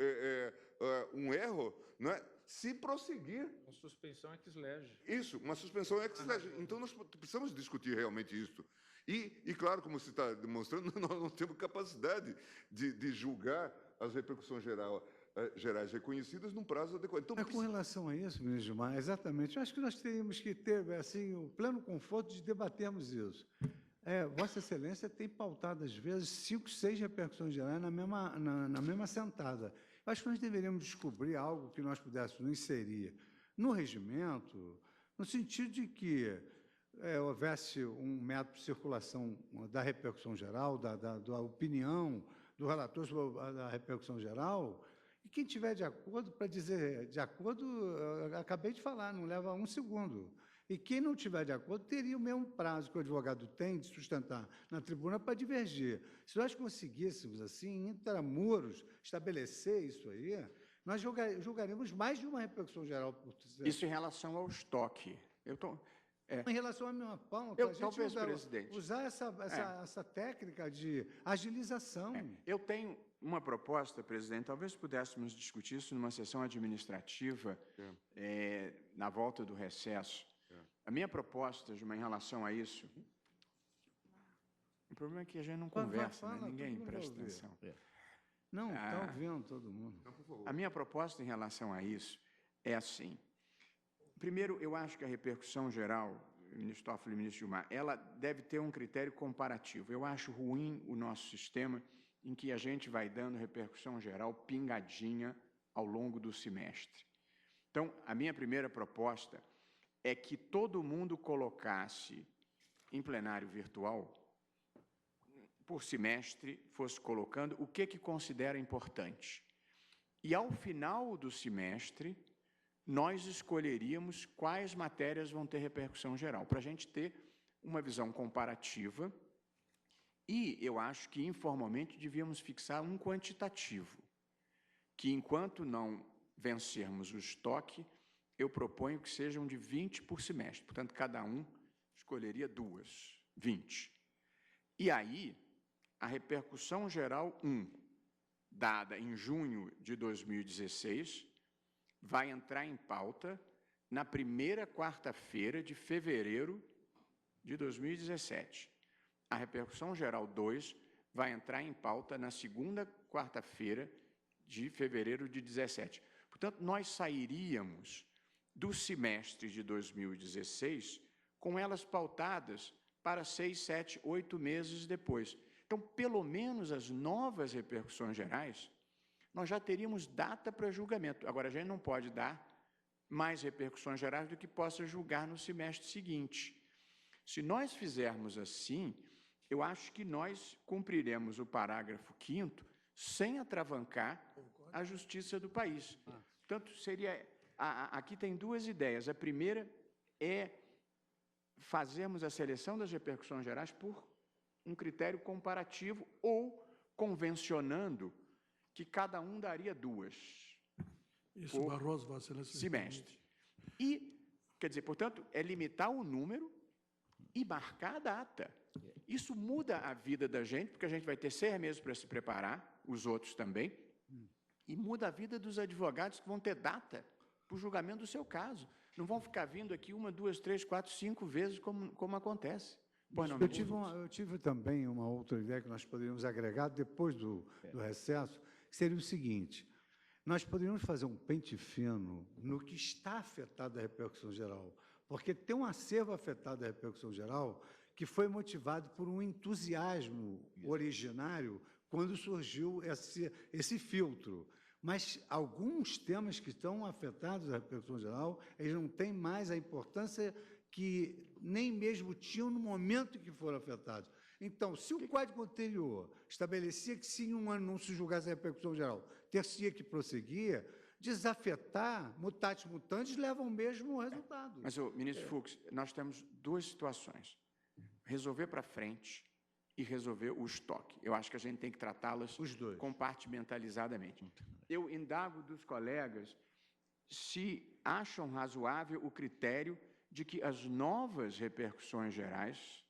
um erro, não é? Se prosseguir. Uma suspensão ex lege. Isso, uma suspensão ex lege. Então, nós precisamos discutir realmente isso. E claro, como você está demonstrando, nós não temos capacidade de julgar as repercussões gerais reconhecidas num prazo adequado. Então, com relação a isso, ministro Gilmar, exatamente, eu acho que nós teríamos que ter assim, o pleno conforto de debatermos isso. Vossa Excelência tem pautado, às vezes, 5, 6 repercussões gerais na mesma sentada. Eu acho que nós deveríamos descobrir algo que nós pudéssemos inserir no regimento, no sentido de que houvesse um método de circulação da repercussão geral, da opinião do relator sobre a repercussão geral, e quem tiver de acordo, para dizer de acordo, acabei de falar, não leva 1 segundo. E quem não tiver de acordo teria o mesmo prazo que o advogado tem de sustentar na tribuna para divergir. Se nós conseguíssemos, assim, intramuros, estabelecer isso aí, nós julgaremos mais de uma repercussão geral. Isso em relação ao estoque. Em relação à minha pauta, a gente usar essa técnica de agilização. Eu tenho uma proposta, presidente, talvez pudéssemos discutir isso numa sessão administrativa na volta do recesso. A minha proposta, Gilmar, em relação a isso, o problema é que a gente não conversa, né? Ninguém presta atenção. Não, está ouvindo todo mundo. A minha proposta em relação a isso é assim. Primeiro, eu acho que a repercussão geral, ministro Toffoli e ministro Gilmar, ela deve ter um critério comparativo. Eu acho ruim o nosso sistema em que a gente vai dando repercussão geral pingadinha ao longo do semestre. Então, a minha primeira proposta é que todo mundo colocasse em plenário virtual, por semestre, fosse colocando o que considera importante. E, ao final do semestre, nós escolheríamos quais matérias vão ter repercussão geral, para a gente ter uma visão comparativa. E eu acho que, informalmente, devíamos fixar um quantitativo, que, enquanto não vencermos o estoque, eu proponho que sejam de 20 por semestre. Portanto, cada um escolheria 2, 20. E aí, a repercussão geral 1, dada em junho de 2016, vai entrar em pauta na primeira quarta-feira de fevereiro de 2017. A repercussão geral 2 vai entrar em pauta na segunda quarta-feira de fevereiro de 2017. Portanto, nós sairíamos do semestre de 2016 com elas pautadas para 6, 7, 8 meses depois. Então, pelo menos as novas repercussões gerais, nós já teríamos data para julgamento. Agora, a gente não pode dar mais repercussões gerais do que possa julgar no semestre seguinte. Se nós fizermos assim, eu acho que nós cumpriremos o parágrafo 5º sem atravancar a justiça do país. Portanto, aqui tem 2 ideias. A primeira é fazermos a seleção das repercussões gerais por um critério comparativo ou convencionando que cada um daria 2 Isso, Barroso, Vossa Excelência. semestre. E Quer dizer, portanto, é limitar o número e marcar a data. Isso muda a vida da gente, porque a gente vai ter 6 meses para se preparar, os outros também, e muda a vida dos advogados que vão ter data para o julgamento do seu caso. Não vão ficar vindo aqui 1, 2, 3, 4, 5 vezes, como acontece. Pois não, eu tive também uma outra ideia que nós poderíamos agregar depois do recesso, que seria o seguinte: nós poderíamos fazer um pente fino no que está afetado da repercussão geral, porque tem um acervo afetado da repercussão geral que foi motivado por um entusiasmo originário quando surgiu esse filtro. Mas alguns temas que estão afetados da repercussão geral, eles não têm mais a importância que nem mesmo tinham no momento em que foram afetados. Então, se o Código anterior estabelecia que se em um ano não se julgasse a repercussão geral, ter-se-ia que prosseguir, desafetar, mutatis mutandis, leva ao mesmo resultado. Mas, ministro Fux, nós temos 2 situações. Resolver para frente e resolver o estoque. Eu acho que a gente tem que tratá-las compartimentalizadamente. Eu indago dos colegas se acham razoável o critério de que as novas repercussões gerais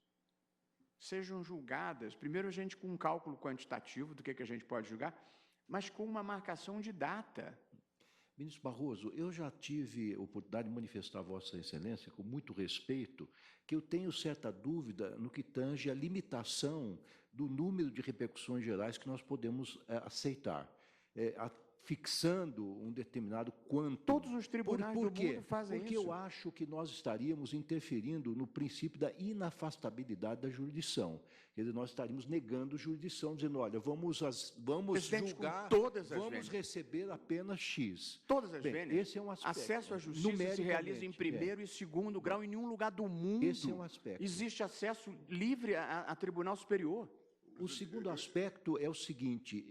sejam julgadas, primeiro a gente com um cálculo quantitativo do que a gente pode julgar, mas com uma marcação de data. Ministro Barroso, eu já tive a oportunidade de manifestar a Vossa Excelência, com muito respeito, que eu tenho certa dúvida no que tange a limitação do número de repercussões gerais que nós podemos aceitar, fixando um determinado quanto. Todos os tribunais do mundo fazem isso. Porque eu acho que nós estaríamos interferindo no princípio da inafastabilidade da jurisdição. Quer dizer, nós estaríamos negando jurisdição, dizendo, olha, vamos julgar, vamos receber apenas X. Todas as vênias. Esse é um aspecto. Acesso à justiça se realiza em primeiro e segundo grau em nenhum lugar do mundo. Esse é um aspecto. Existe acesso livre a tribunal superior. O segundo aspecto é o seguinte,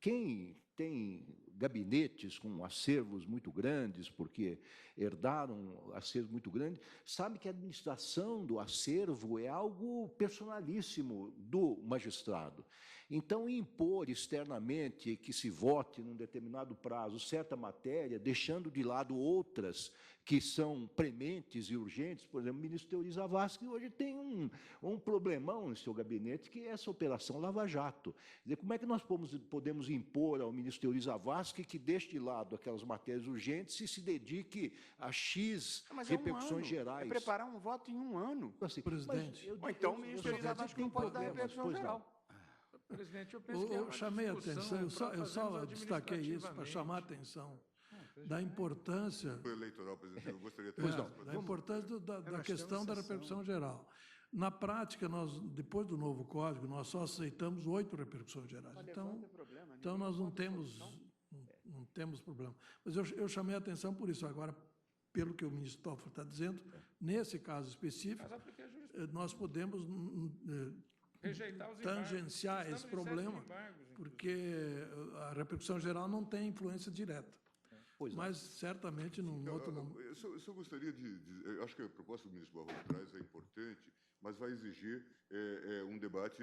quem tem gabinetes com acervos muito grandes, porque herdaram acervos muito grandes, sabe que a administração do acervo é algo personalíssimo do magistrado. Então, impor externamente que se vote num determinado prazo certa matéria, deixando de lado outras que são prementes e urgentes, por exemplo, o ministro Teori Zavascki hoje tem um problemão no seu gabinete, que é essa operação Lava Jato. Quer dizer, como é que nós podemos impor ao ministro Teori Zavascki que deixe de lado aquelas matérias urgentes e se dedique a X repercussões gerais? É preparar um voto em 1 ano. Assim, presidente. Ou então o ministro Teori Zavascki não pode dar repercussão geral. Presidente, eu penso que eu chamei a atenção, eu só destaquei isso para chamar a atenção da importância eleitoral, presidente, eu gostaria de da importância da questão da repercussão geral. Na prática, nós, depois do novo código, nós só aceitamos 8 repercussões gerais. Então nós não temos problema. Mas eu chamei a atenção por isso. Agora, pelo que o ministro Toffoli está dizendo, nesse caso específico, nós podemos tangenciar esse problema, porque a repercussão geral não tem influência direta. Mas, certamente, num outro momento... Eu só gostaria eu acho que a proposta do ministro Barroso traz é importante, mas vai exigir um debate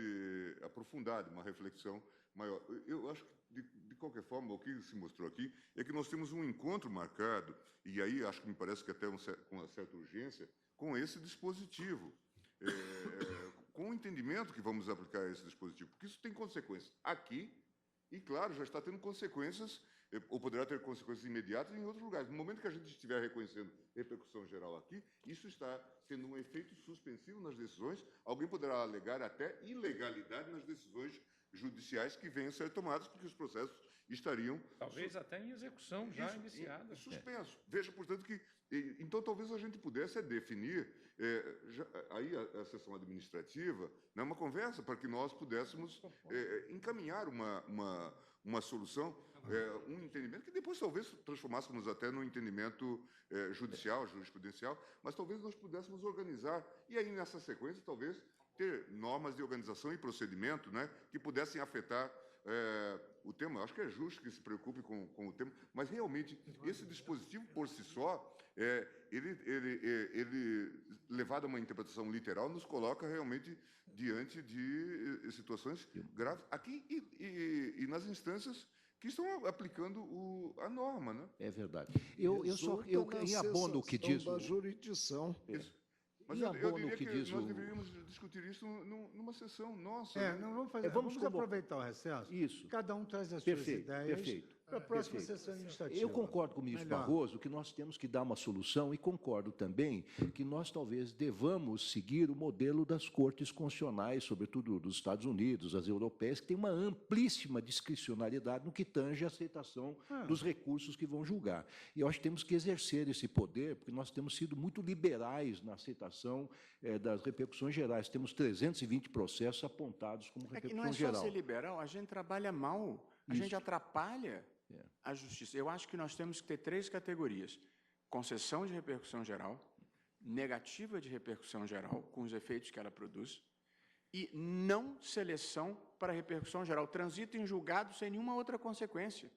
aprofundado, uma reflexão maior. Eu acho que, de qualquer forma, o que se mostrou aqui é que nós temos um encontro marcado, e aí acho que me parece que até com uma certa urgência, com esse dispositivo, com o entendimento que vamos aplicar esse dispositivo, porque isso tem consequências aqui, e, claro, já está tendo consequências, ou poderá ter consequências imediatas em outros lugares. No momento que a gente estiver reconhecendo repercussão geral aqui, isso está tendo um efeito suspensivo nas decisões. Alguém poderá alegar até ilegalidade nas decisões judiciais que venham a ser tomadas, porque os processos estariam... Talvez até em execução já iniciada. Suspenso. Veja, portanto, que... Então, talvez a gente pudesse definir aí a sessão administrativa, né, uma conversa para que nós pudéssemos encaminhar uma solução, um entendimento que depois talvez transformássemos até num entendimento judicial, jurisprudencial, mas talvez nós pudéssemos organizar, e aí nessa sequência talvez ter normas de organização e procedimento, né, que pudessem afetar o tema. Eu acho que é justo que se preocupe com o tema, mas realmente esse dispositivo por si só, ele levado a uma interpretação literal, nos coloca realmente diante de situações graves aqui e nas instâncias que estão aplicando a norma, né? É verdade. Eu em abono o que diz da jurisdição. Mas eu diria que nós deveríamos discutir isso numa sessão nossa. Não, vamos fazer. Vamos aproveitar o recesso. Isso. Cada um traz as suas ideias para a próxima sessão administrativa. Eu concordo com o ministro Barroso que nós temos que dar uma solução e concordo também que nós talvez devamos seguir o modelo das cortes constitucionais, sobretudo dos Estados Unidos, as europeias, que tem uma amplíssima discricionariedade no que tange a aceitação dos recursos que vão julgar. E eu acho que temos que exercer esse poder, porque nós temos sido muito liberais na aceitação das repercussões gerais. Temos 320 processos apontados como repercussão geral. Não é só ser liberal, a gente trabalha mal, a gente atrapalha a justiça. Eu acho que nós temos que ter 3 categorias: concessão de repercussão geral, negativa de repercussão geral, com os efeitos que ela produz, e não seleção para repercussão geral, transito em julgado sem nenhuma outra consequência.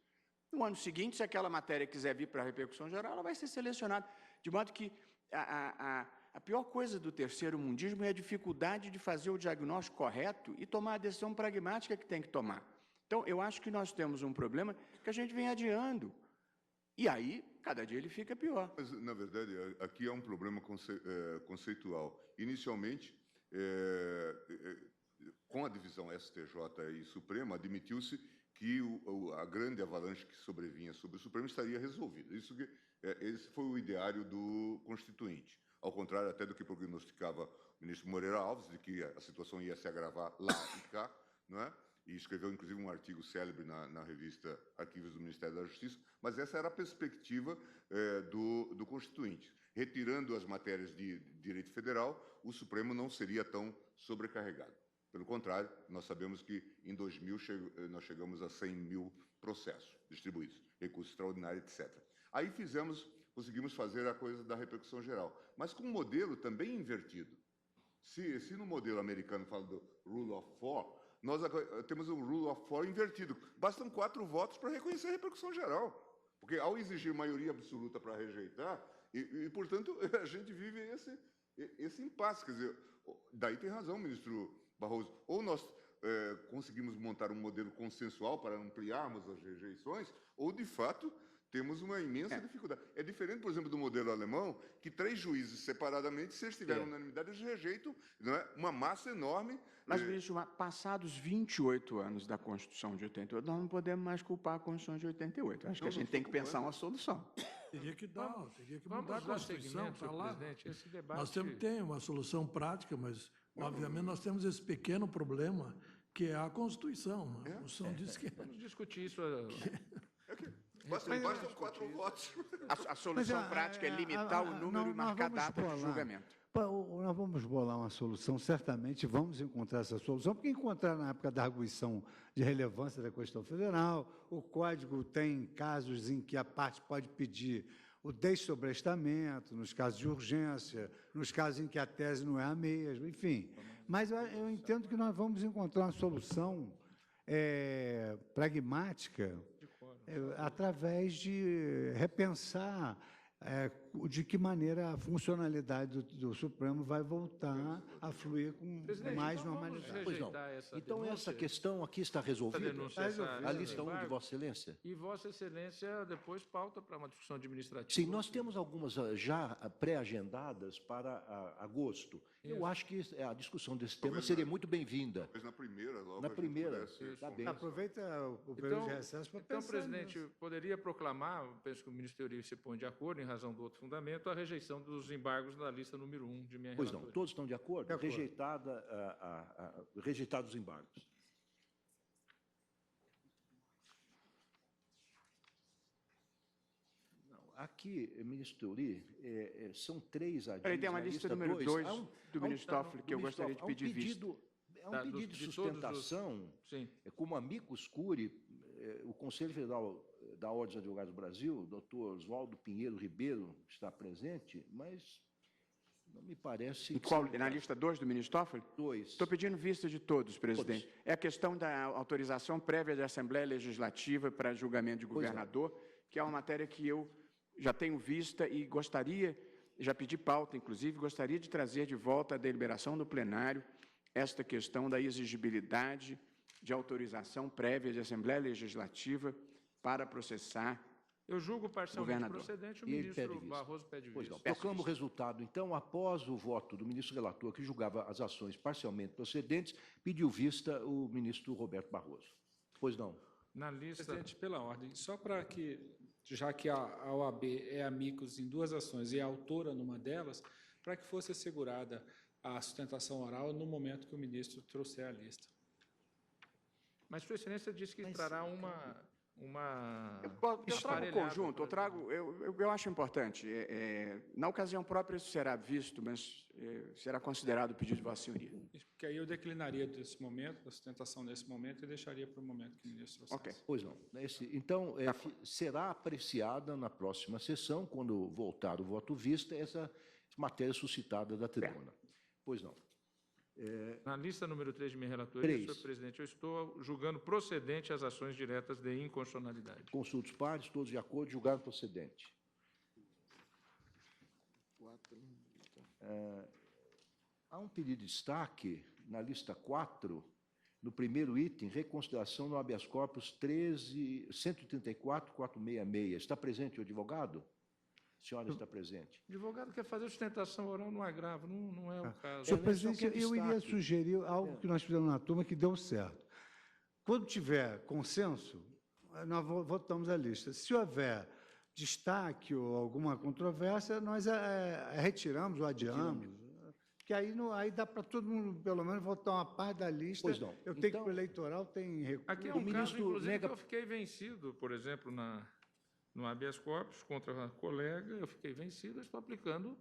No ano seguinte, se aquela matéria quiser vir para a repercussão geral, ela vai ser selecionada. De modo que a pior coisa do terceiro mundismo é a dificuldade de fazer o diagnóstico correto e tomar a decisão pragmática que tem que tomar. Então, eu acho que nós temos um problema que a gente vem adiando. E aí, cada dia ele fica pior. Mas, na verdade, aqui há um problema conceitual. Inicialmente, com a divisão STJ e Supremo, admitiu-se que a grande avalanche que sobrevinha sobre o Supremo estaria resolvida. Esse foi o ideário do Constituinte. Ao contrário até do que prognosticava o ministro Moreira Alves, de que a situação ia se agravar lá e cá, não é? E escreveu, inclusive, um artigo célebre na revista Arquivos do Ministério da Justiça, mas essa era a perspectiva do Constituinte. Retirando as matérias de direito federal, o Supremo não seria tão sobrecarregado. Pelo contrário, nós sabemos que, em 2000, nós chegamos a 100 mil processos distribuídos, recurso extraordinário, etc. Aí conseguimos fazer a coisa da repercussão geral, mas com um modelo também invertido. Se no modelo americano fala do rule of law, nós temos o rule of law invertido. Bastam 4 votos para reconhecer a repercussão geral. Porque, ao exigir maioria absoluta para rejeitar, portanto, a gente vive esse impasse. Quer dizer, daí tem razão o ministro Barroso. Ou nós conseguimos montar um modelo consensual para ampliarmos as rejeições, ou, de fato, temos uma imensa dificuldade. É diferente, por exemplo, do modelo alemão, que 3 juízes separadamente, se eles tiverem unanimidade, eles rejeitam, não é? Uma massa enorme. Mas, ministro, passados 28 anos da Constituição de 88, nós não podemos mais culpar a Constituição de 88. Acho que a gente tem que pensar uma solução. Teria que mudar a Constituição, está lá. Esse debate... Nós temos que ter uma solução prática, mas, obviamente, nós temos esse pequeno problema, que é a Constituição. A Constituição diz que... Vamos discutir isso... Bastam 4 votos. A solução prática é limitar o número e marcar a data de julgamento. Nós vamos bolar uma solução, certamente vamos encontrar essa solução, porque encontrar na época da arguição de relevância da Constituição Federal, o Código tem casos em que a parte pode pedir o dessobrestamento, nos casos de urgência, nos casos em que a tese não é a mesma, enfim. Mas eu entendo que nós vamos encontrar uma solução pragmática, através de repensar de que maneira a funcionalidade do Supremo vai voltar a fluir com mais normalidade. Pois não. Então, essa questão aqui está resolvida? A lista 1 de Vossa Excelência? E Vossa Excelência depois pauta para uma discussão administrativa. Sim, nós temos algumas já pré-agendadas para agosto. Eu acho que a discussão desse tema seria muito bem-vinda. Talvez na primeira, logo. Na primeira, está bem. Aproveita o período de recesso para pensar. Então, presidente, poderia proclamar, penso que o ministro Teori se põe de acordo, em razão do outro fundamento, a rejeição dos embargos da lista número 1 de minha relatoria. Pois não, todos estão de acordo? De acordo. Rejeitados os embargos. Aqui, ministro Teori, são 3 adidos. Peraí, tem uma lista número 2 do ministro Toffoli que eu gostaria de pedir vista. É um pedido de sustentação, como amicus curiae, o Conselho Federal da Ordem dos Advogados do Brasil, o doutor Oswaldo Pinheiro Ribeiro, está presente, mas não me parece... Na lista 2 do ministro Toffoli? 2. Estou pedindo vista de todos, presidente. Todos. É a questão da autorização prévia da Assembleia Legislativa para julgamento de governador, que é uma matéria que eu já tenho vista e gostaria, já pedi pauta, inclusive, gostaria de trazer de volta à deliberação do plenário esta questão da exigibilidade de autorização prévia de Assembleia Legislativa para processar. Eu julgo parcialmente Governador. procedente, o E ele pede ministro vista. Barroso pede Pois vista. não. Proclamo o resultado, então, após o voto do ministro relator, que julgava as ações parcialmente procedentes, pediu vista o ministro Roberto Barroso. Pois não. Na lista... Presidente, pela ordem, só para que, já que a OAB é amicus em duas ações e é autora numa delas, para que fosse assegurada a sustentação oral no momento que o ministro trouxer a lista. Mas Sua Excelência disse que trará uma Eu trago o esfarelhada, conjunto, eu acho importante. Na ocasião própria isso será visto, mas será considerado o pedido de Vossa Senhoria. Porque aí eu declinaria desse momento, da sustentação desse momento, e deixaria para o momento que o ministro trouxesse. Ok. Pois não. Então, será apreciada na próxima sessão, quando voltar o voto vista, essa matéria suscitada da tribuna. Pois não. Na lista número 3 de minha relatoria, 3. senhor presidente, eu estou julgando procedente as ações diretas de inconstitucionalidade. Consulta os pares, todos de acordo, julgado procedente. Há um pedido de destaque na lista 4, no primeiro item, reconsideração no habeas corpus 134.466. Está presente o advogado? A senhora está presente. O advogado quer fazer sustentação oral no agravo, não é o caso. Senhor presidente, eu iria sugerir algo que nós fizemos na turma que deu certo. Quando tiver consenso, nós votamos a lista. Se houver destaque ou alguma controvérsia, nós retiramos ou adiamos. Porque aí dá para todo mundo, pelo menos, votar uma parte da lista. Pois não. Eu tenho que o eleitoral tem recurso. Aqui é um caso, inclusive, que eu fiquei vencido, por exemplo, no habeas corpus contra a colega, eu fiquei vencido, eu estou aplicando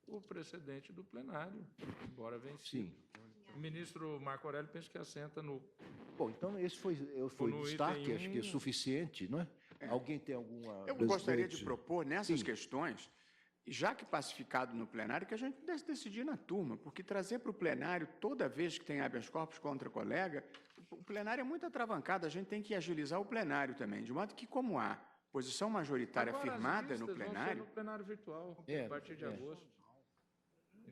o precedente do plenário, embora vencido. Sim. O ministro Marco Aurélio penso que assenta no... Bom, então esse foi o destaque, acho que é suficiente, não é? Alguém tem alguma... Eu gostaria de propor, nessas questões, já que pacificado no plenário, que a gente pudesse decidir na turma, porque trazer para o plenário, toda vez que tem habeas corpus contra colega, o plenário é muito atravancado, a gente tem que agilizar o plenário também, de modo que, como há posição majoritária Agora, firmada as no listas vão ser plenário... no plenário virtual, a partir de agosto.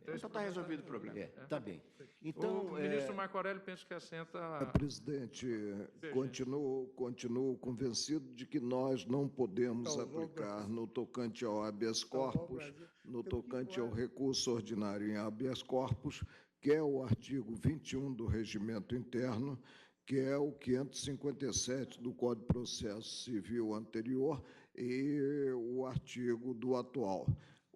Então está resolvido o problema. Está bem. Então, o ministro Marco Aurélio penso que assenta... Presidente, continuo convencido de que nós não podemos aplicar no tocante ao habeas corpus, no tocante ao recurso ordinário em habeas corpus, que é o artigo 21 do Regimento Interno, que é o 557 do Código de Processo Civil anterior e o artigo do atual.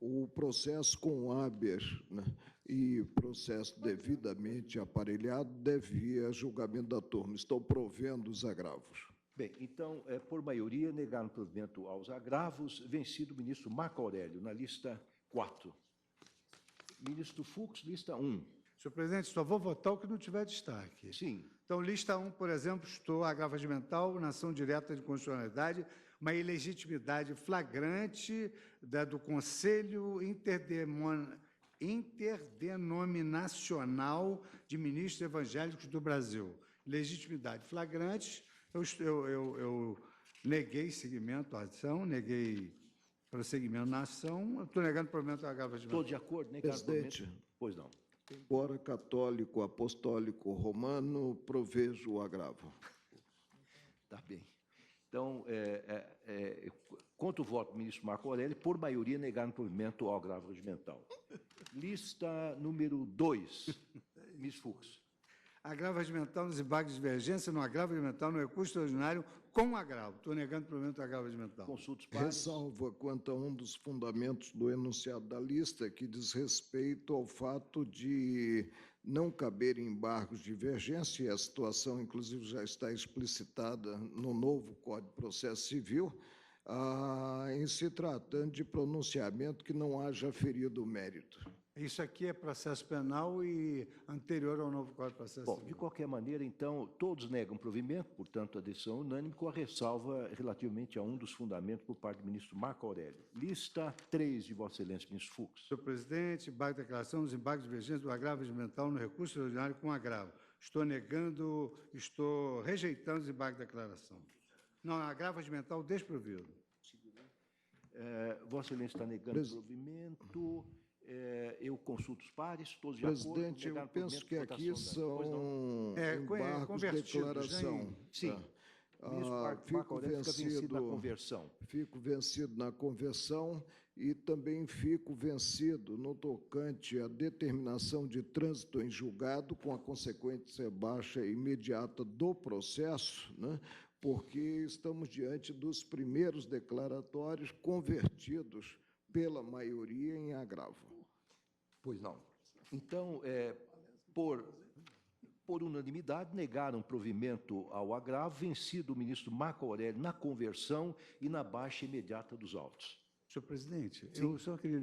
O processo com habeas, né, e processo devidamente aparelhado devia julgamento da turma. Estou provendo os agravos. Bem, então, por maioria, negaram provimento aos agravos, vencido o ministro Marco Aurélio, na lista 4. Ministro Fux, lista 1. Senhor presidente, só vou votar o que não tiver destaque. Sim. Então, lista 1, por exemplo, estou agravo regimental, nação direta de constitucionalidade, uma ilegitimidade flagrante do Conselho Interdenominacional de Ministros Evangélicos do Brasil. Legitimidade flagrante, eu neguei seguimento à ação, neguei prosseguimento na ação, estou negando provimento ao agravo regimental. Estou de acordo, negado Presidente, pois não. Embora católico, apostólico, romano, provejo o agravo. Está bem. Então, quanto o voto do ministro Marco Aurélio, por maioria, negaram provimento ao agravo regimental. Lista número 2. Ministro Fux. Agravo regimental nos embargos de divergência, no agravo regimental, no recurso ordinário, com agravo. Estou negando provimento ao agravo regimental. Consulta os pares. Ressalva quanto a um dos fundamentos do enunciado da lista, que diz respeito ao fato de não caber embargos de divergência, e a situação, inclusive, já está explicitada no novo Código de Processo Civil, em se tratando de pronunciamento que não haja ferido o mérito. Isso aqui é processo penal e anterior ao novo Código de Processo Civil. Bom, de qualquer maneira, então, todos negam provimento, portanto, a decisão unânime, com a ressalva relativamente a um dos fundamentos por parte do ministro Marco Aurélio. Lista 3 de Vossa Excelência, ministro Fux. Senhor presidente, embargo de declaração dos embargos de divergência do agravo regimental no recurso ordinário com agravo. Estou rejeitando os embargos de declaração. Não, agravo regimental desprovido. Vossa Excelência está negando provimento. Eu consulto os pares, todos de acordo. Presidente, eu penso que aqui são embargos de declaração. Sim. Marco Aurélio fica vencido na conversão. Fico vencido na conversão e também fico vencido no tocante à determinação de trânsito em julgado, com a consequência baixa imediata do processo, né? Porque estamos diante dos primeiros declaratórios convertidos pela maioria em agravo. Pois não. Então, por unanimidade, negaram provimento ao agravo, vencido o ministro Marco Aurélio na conversão e na baixa imediata dos autos. Senhor presidente, eu só queria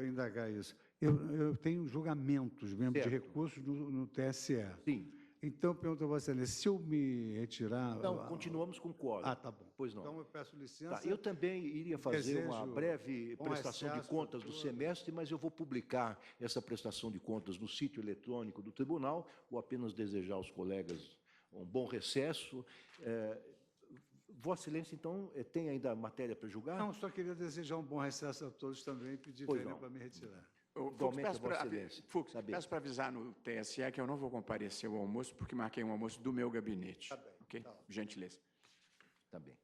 indagar isso. Eu tenho julgamentos mesmo de recursos no TSE. Sim. Então, pergunto a Vossa Excelência, se eu me retirar... Não, continuamos com o quórum. Ah, tá bom. Pois não. Então, eu peço licença. Tá, eu também iria fazer uma breve prestação de contas do semestre, mas eu vou publicar essa prestação de contas no sítio eletrônico do tribunal. Vou apenas desejar aos colegas um bom recesso. Vossa Excelência, então, tem ainda matéria para julgar? Não, só queria desejar um bom recesso a todos também e pedir para me retirar. Peço para avisar no TSE que eu não vou comparecer ao almoço, porque marquei um almoço do meu gabinete. Tá bem. Ok? Tá. Gentileza. Tá bem.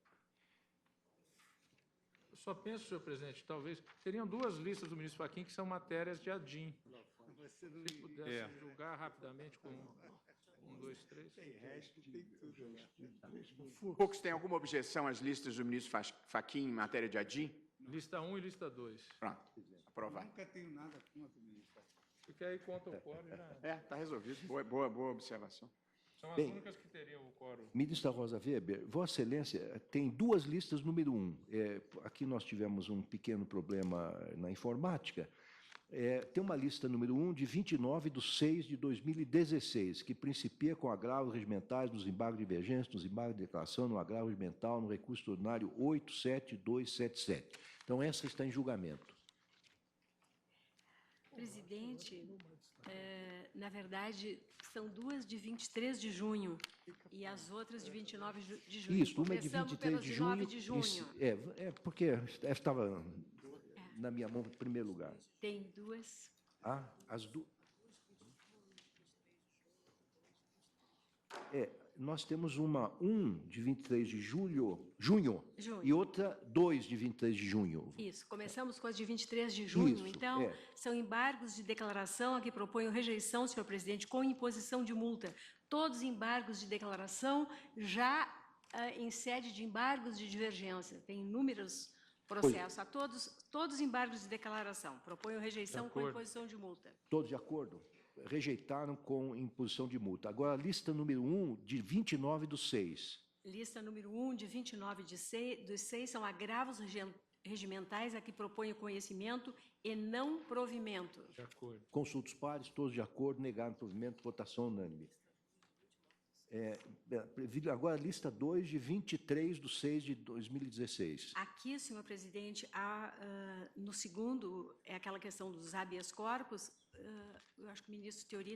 Eu só penso, senhor presidente, talvez seriam duas listas do ministro Fachin que são matérias de ADIM. Se pudesse julgar rapidamente com 1, 2, 3. Tem resto, tem tudo. Poucos têm alguma objeção às listas do ministro Fachin em matéria de ADIM? Lista 1 e lista 2. Pronto. Aprovado. Nunca tenho nada contra, ministro. Porque aí conta o quórum já... está resolvido. Boa observação. São as únicas que teriam o quórum. Ministra Rosa Weber, Vossa Excelência tem duas listas número 1. Aqui nós tivemos um pequeno problema na informática. Tem uma lista número 1 de 29/6/2016, que principia com agravos regimentais nos embargos de divergência, nos embargos de declaração, no agravo regimental, no recurso ordinário 87277. Então, essa está em julgamento. Presidente, na verdade, são duas de 23 de junho e as outras de 29 de junho. Isso, uma é de 23 de junho. 9 de junho. Porque estava na minha mão em primeiro lugar. Tem duas. As duas. Nós temos uma 1 de 23 de junho e outra 2 de 23 de junho. Isso, começamos com as de 23 de junho. Isso, então, são embargos de declaração a que proponho rejeição, senhor presidente, com imposição de multa. Todos os embargos de declaração já em sede de embargos de divergência. Tem inúmeros processos. A todos os embargos de declaração. Proponho rejeição com imposição de multa. Todos de acordo? Rejeitaram com imposição de multa. Agora, a lista número 1, de 29/6. Lista número 1, de 29/6, são agravos regimentais a que proponho conhecimento e não provimento. De acordo. Consulta os pares, todos de acordo, negaram provimento, votação unânime. Agora, a lista 2, de 23/6/2016. Aqui, senhor presidente, no segundo, é aquela questão dos habeas corpus. Eu acho que o ministro Teori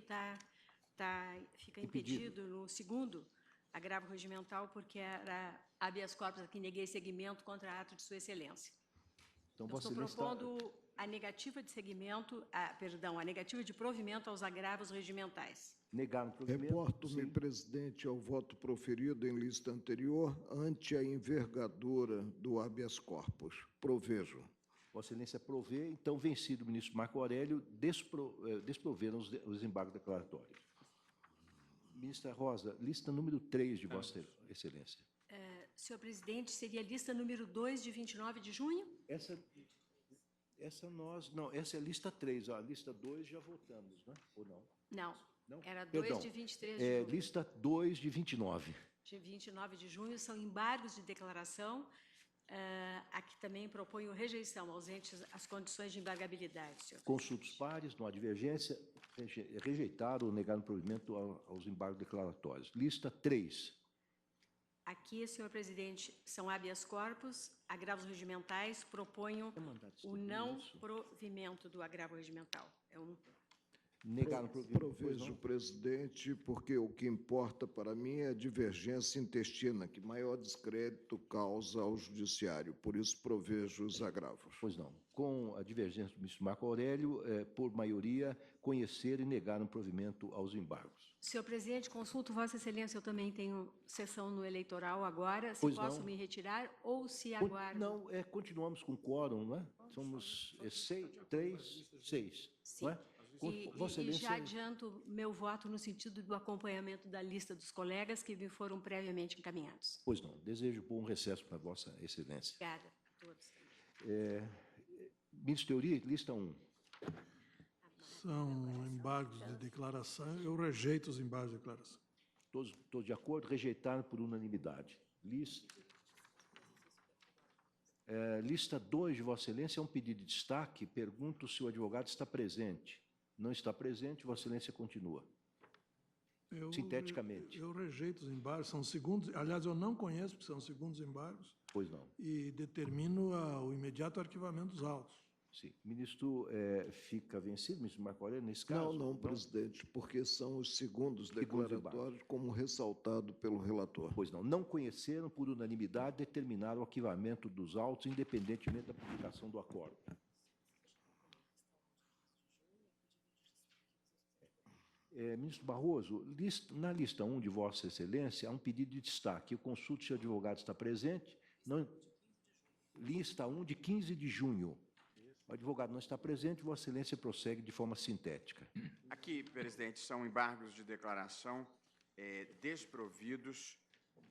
fica impedido no segundo agravo regimental, porque era habeas corpus a que neguei seguimento contra ato de sua excelência. Então, estou propondo a negativa de seguimento, a negativa de provimento aos agravos regimentais. Negaram provimento. Reporto-me, presidente, ao voto proferido em lista anterior ante a envergadura do habeas corpus. Provejo. Vossa Excelência provê, então, vencido o ministro Marco Aurélio, desproveram os embargos declaratórios. Ministra Rosa, lista número 3 de Vossa Excelência. Senhor presidente, seria a lista número 2 de 29 de junho? Essa é a lista 3. A lista 2 já votamos, né? Ou não? Não. Era 2 Perdão, de 23 de junho. Lista 2 de 29. De 29 de junho são embargos de declaração. Aqui também proponho rejeição, ausentes as condições de embargabilidade, senhor. Consulta os pares, não há divergência, rejeitaram ou negaram provimento aos embargos declaratórios. Lista 3. Aqui, senhor presidente, são habeas corpus, agravos regimentais, proponho o não provimento do agravo regimental. Negaram provimento. Provejo, presidente, porque o que importa para mim é a divergência intestina, que maior descrédito causa ao judiciário. Por isso, provejo os agravos. Pois não. Com a divergência do ministro Marco Aurélio, por maioria, conhecer e negar um provimento aos embargos. Senhor presidente, consulto Vossa Excelência, eu também tenho sessão no eleitoral agora, se Pois posso não. me retirar ou se aguardo. Não, continuamos com quórum, não é? Somos 6, não é? Vossa E já Excelência, adianto meu voto no sentido do acompanhamento da lista dos colegas que me foram previamente encaminhados. pois não, desejo bom recesso para Vossa Excelência. Obrigada a todos. Ministro Teori, lista 1. São embargos de declaração. Eu rejeito os embargos de declaração. Todos de acordo? Rejeitaram por unanimidade. Lista 2 de Vossa Excelência é um pedido de destaque. Pergunto se o advogado está presente. Não está presente, Vossa Excelência continua. Sinteticamente. Eu rejeito os embargos, são segundos. Aliás, eu não conheço, porque são segundos embargos. Pois não. E determino o imediato arquivamento dos autos. Sim. Ministro, fica vencido, ministro Marco Aurélio, nesse caso? Não, presidente, porque são os segundos declaratórios, como ressaltado pelo relator. Pois não. Não conheceram, por unanimidade, determinaram o arquivamento dos autos, independentemente da publicação do acordo. Ministro Barroso, na lista 1 de Vossa Excelência, há um pedido de destaque. Eu consulto se o advogado está presente. Lista 1 de 15 de junho. O advogado não está presente, Vossa Excelência prossegue de forma sintética. Aqui, presidente, são embargos de declaração desprovidos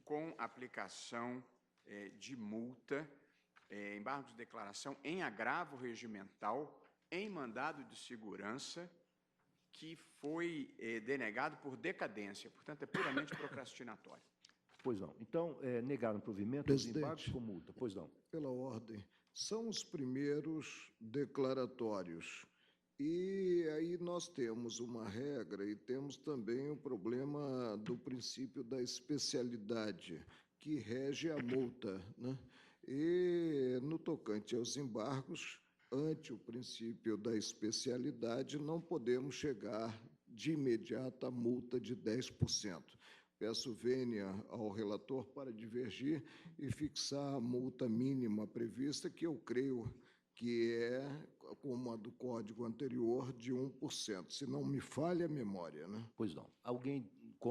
com aplicação de multa, embargos de declaração em agravo regimental, em mandado de segurança, que foi denegado por decadência, portanto, é puramente procrastinatório. Pois não. Então, negaram provimento dos embargos com multa. Pois não. Pela ordem. São os primeiros declaratórios. E aí nós temos uma regra e temos também o problema do princípio da especialidade, que rege a multa, né? E no tocante aos embargos, ante o princípio da especialidade, não podemos chegar de imediato à multa de 10%. Peço vênia ao relator para divergir e fixar a multa mínima prevista, que eu creio que é, como a do código anterior, de 1%, se não me falha a memória, né? Pois não. Alguém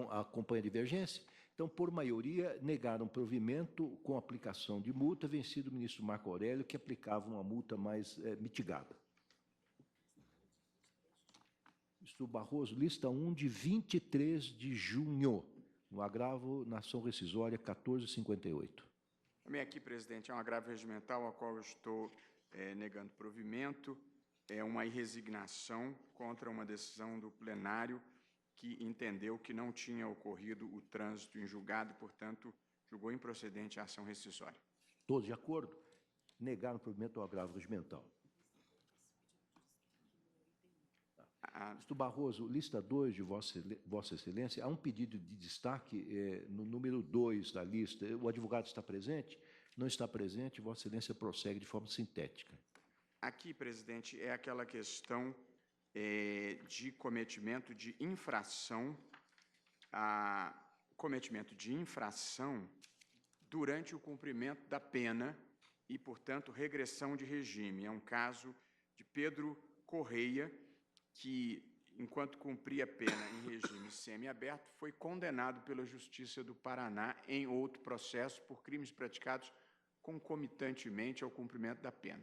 acompanha a divergência? Então, por maioria, negaram provimento com aplicação de multa, vencido o ministro Marco Aurélio, que aplicava uma multa mais mitigada. Ministro Barroso, lista 1 de 23 de junho, no agravo na ação rescisória 1458. Também aqui, presidente, é um agravo regimental a qual eu estou negando provimento, é uma irresignação contra uma decisão do plenário que entendeu que não tinha ocorrido o trânsito em julgado e, portanto, julgou improcedente a ação rescisória. Todos de acordo? Negaram provimento ao agravo regimental. Ministro Barroso, lista 2 de Vossa Excelência, há um pedido de destaque no número 2 da lista. O advogado está presente? Não está presente, Vossa Excelência prossegue de forma sintética. Aqui, presidente, é aquela questão de cometimento de infração, durante o cumprimento da pena e, portanto, regressão de regime. É um caso de Pedro Correia, que, enquanto cumpria a pena em regime semiaberto, foi condenado pela Justiça do Paraná em outro processo por crimes praticados concomitantemente ao cumprimento da pena.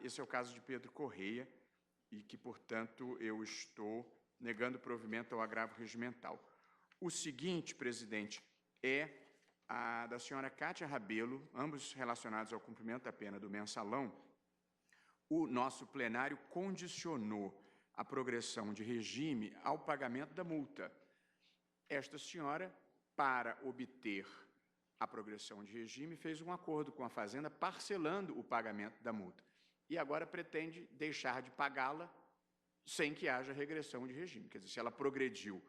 Esse é o caso de Pedro Correia, e que, portanto, eu estou negando provimento ao agravo regimental. O seguinte, presidente, é a da senhora Cátia Rabelo, ambos relacionados ao cumprimento da pena do mensalão. O nosso plenário condicionou a progressão de regime ao pagamento da multa. Esta senhora, para obter a progressão de regime, fez um acordo com a Fazenda parcelando o pagamento da multa. E agora pretende deixar de pagá-la sem que haja regressão de regime. Quer dizer, se ela progrediu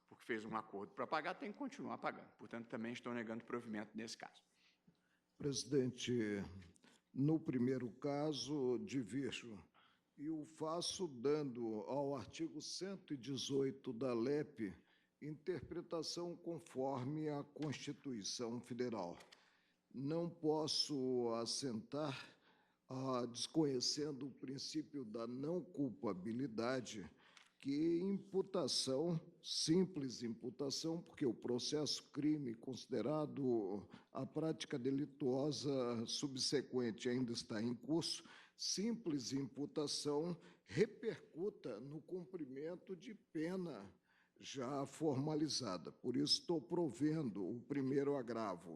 porque fez um acordo para pagar, tem que continuar pagando. Portanto, também estou negando provimento nesse caso. Presidente, no primeiro caso, diverjo E o faço dando ao artigo 118 da LEP interpretação conforme a Constituição Federal. Não posso assentar, desconhecendo o princípio da não culpabilidade, que imputação, simples imputação, porque o processo crime considerado a prática delituosa subsequente ainda está em curso, simples imputação repercuta no cumprimento de pena já formalizada. Por isso, estou provendo o primeiro agravo.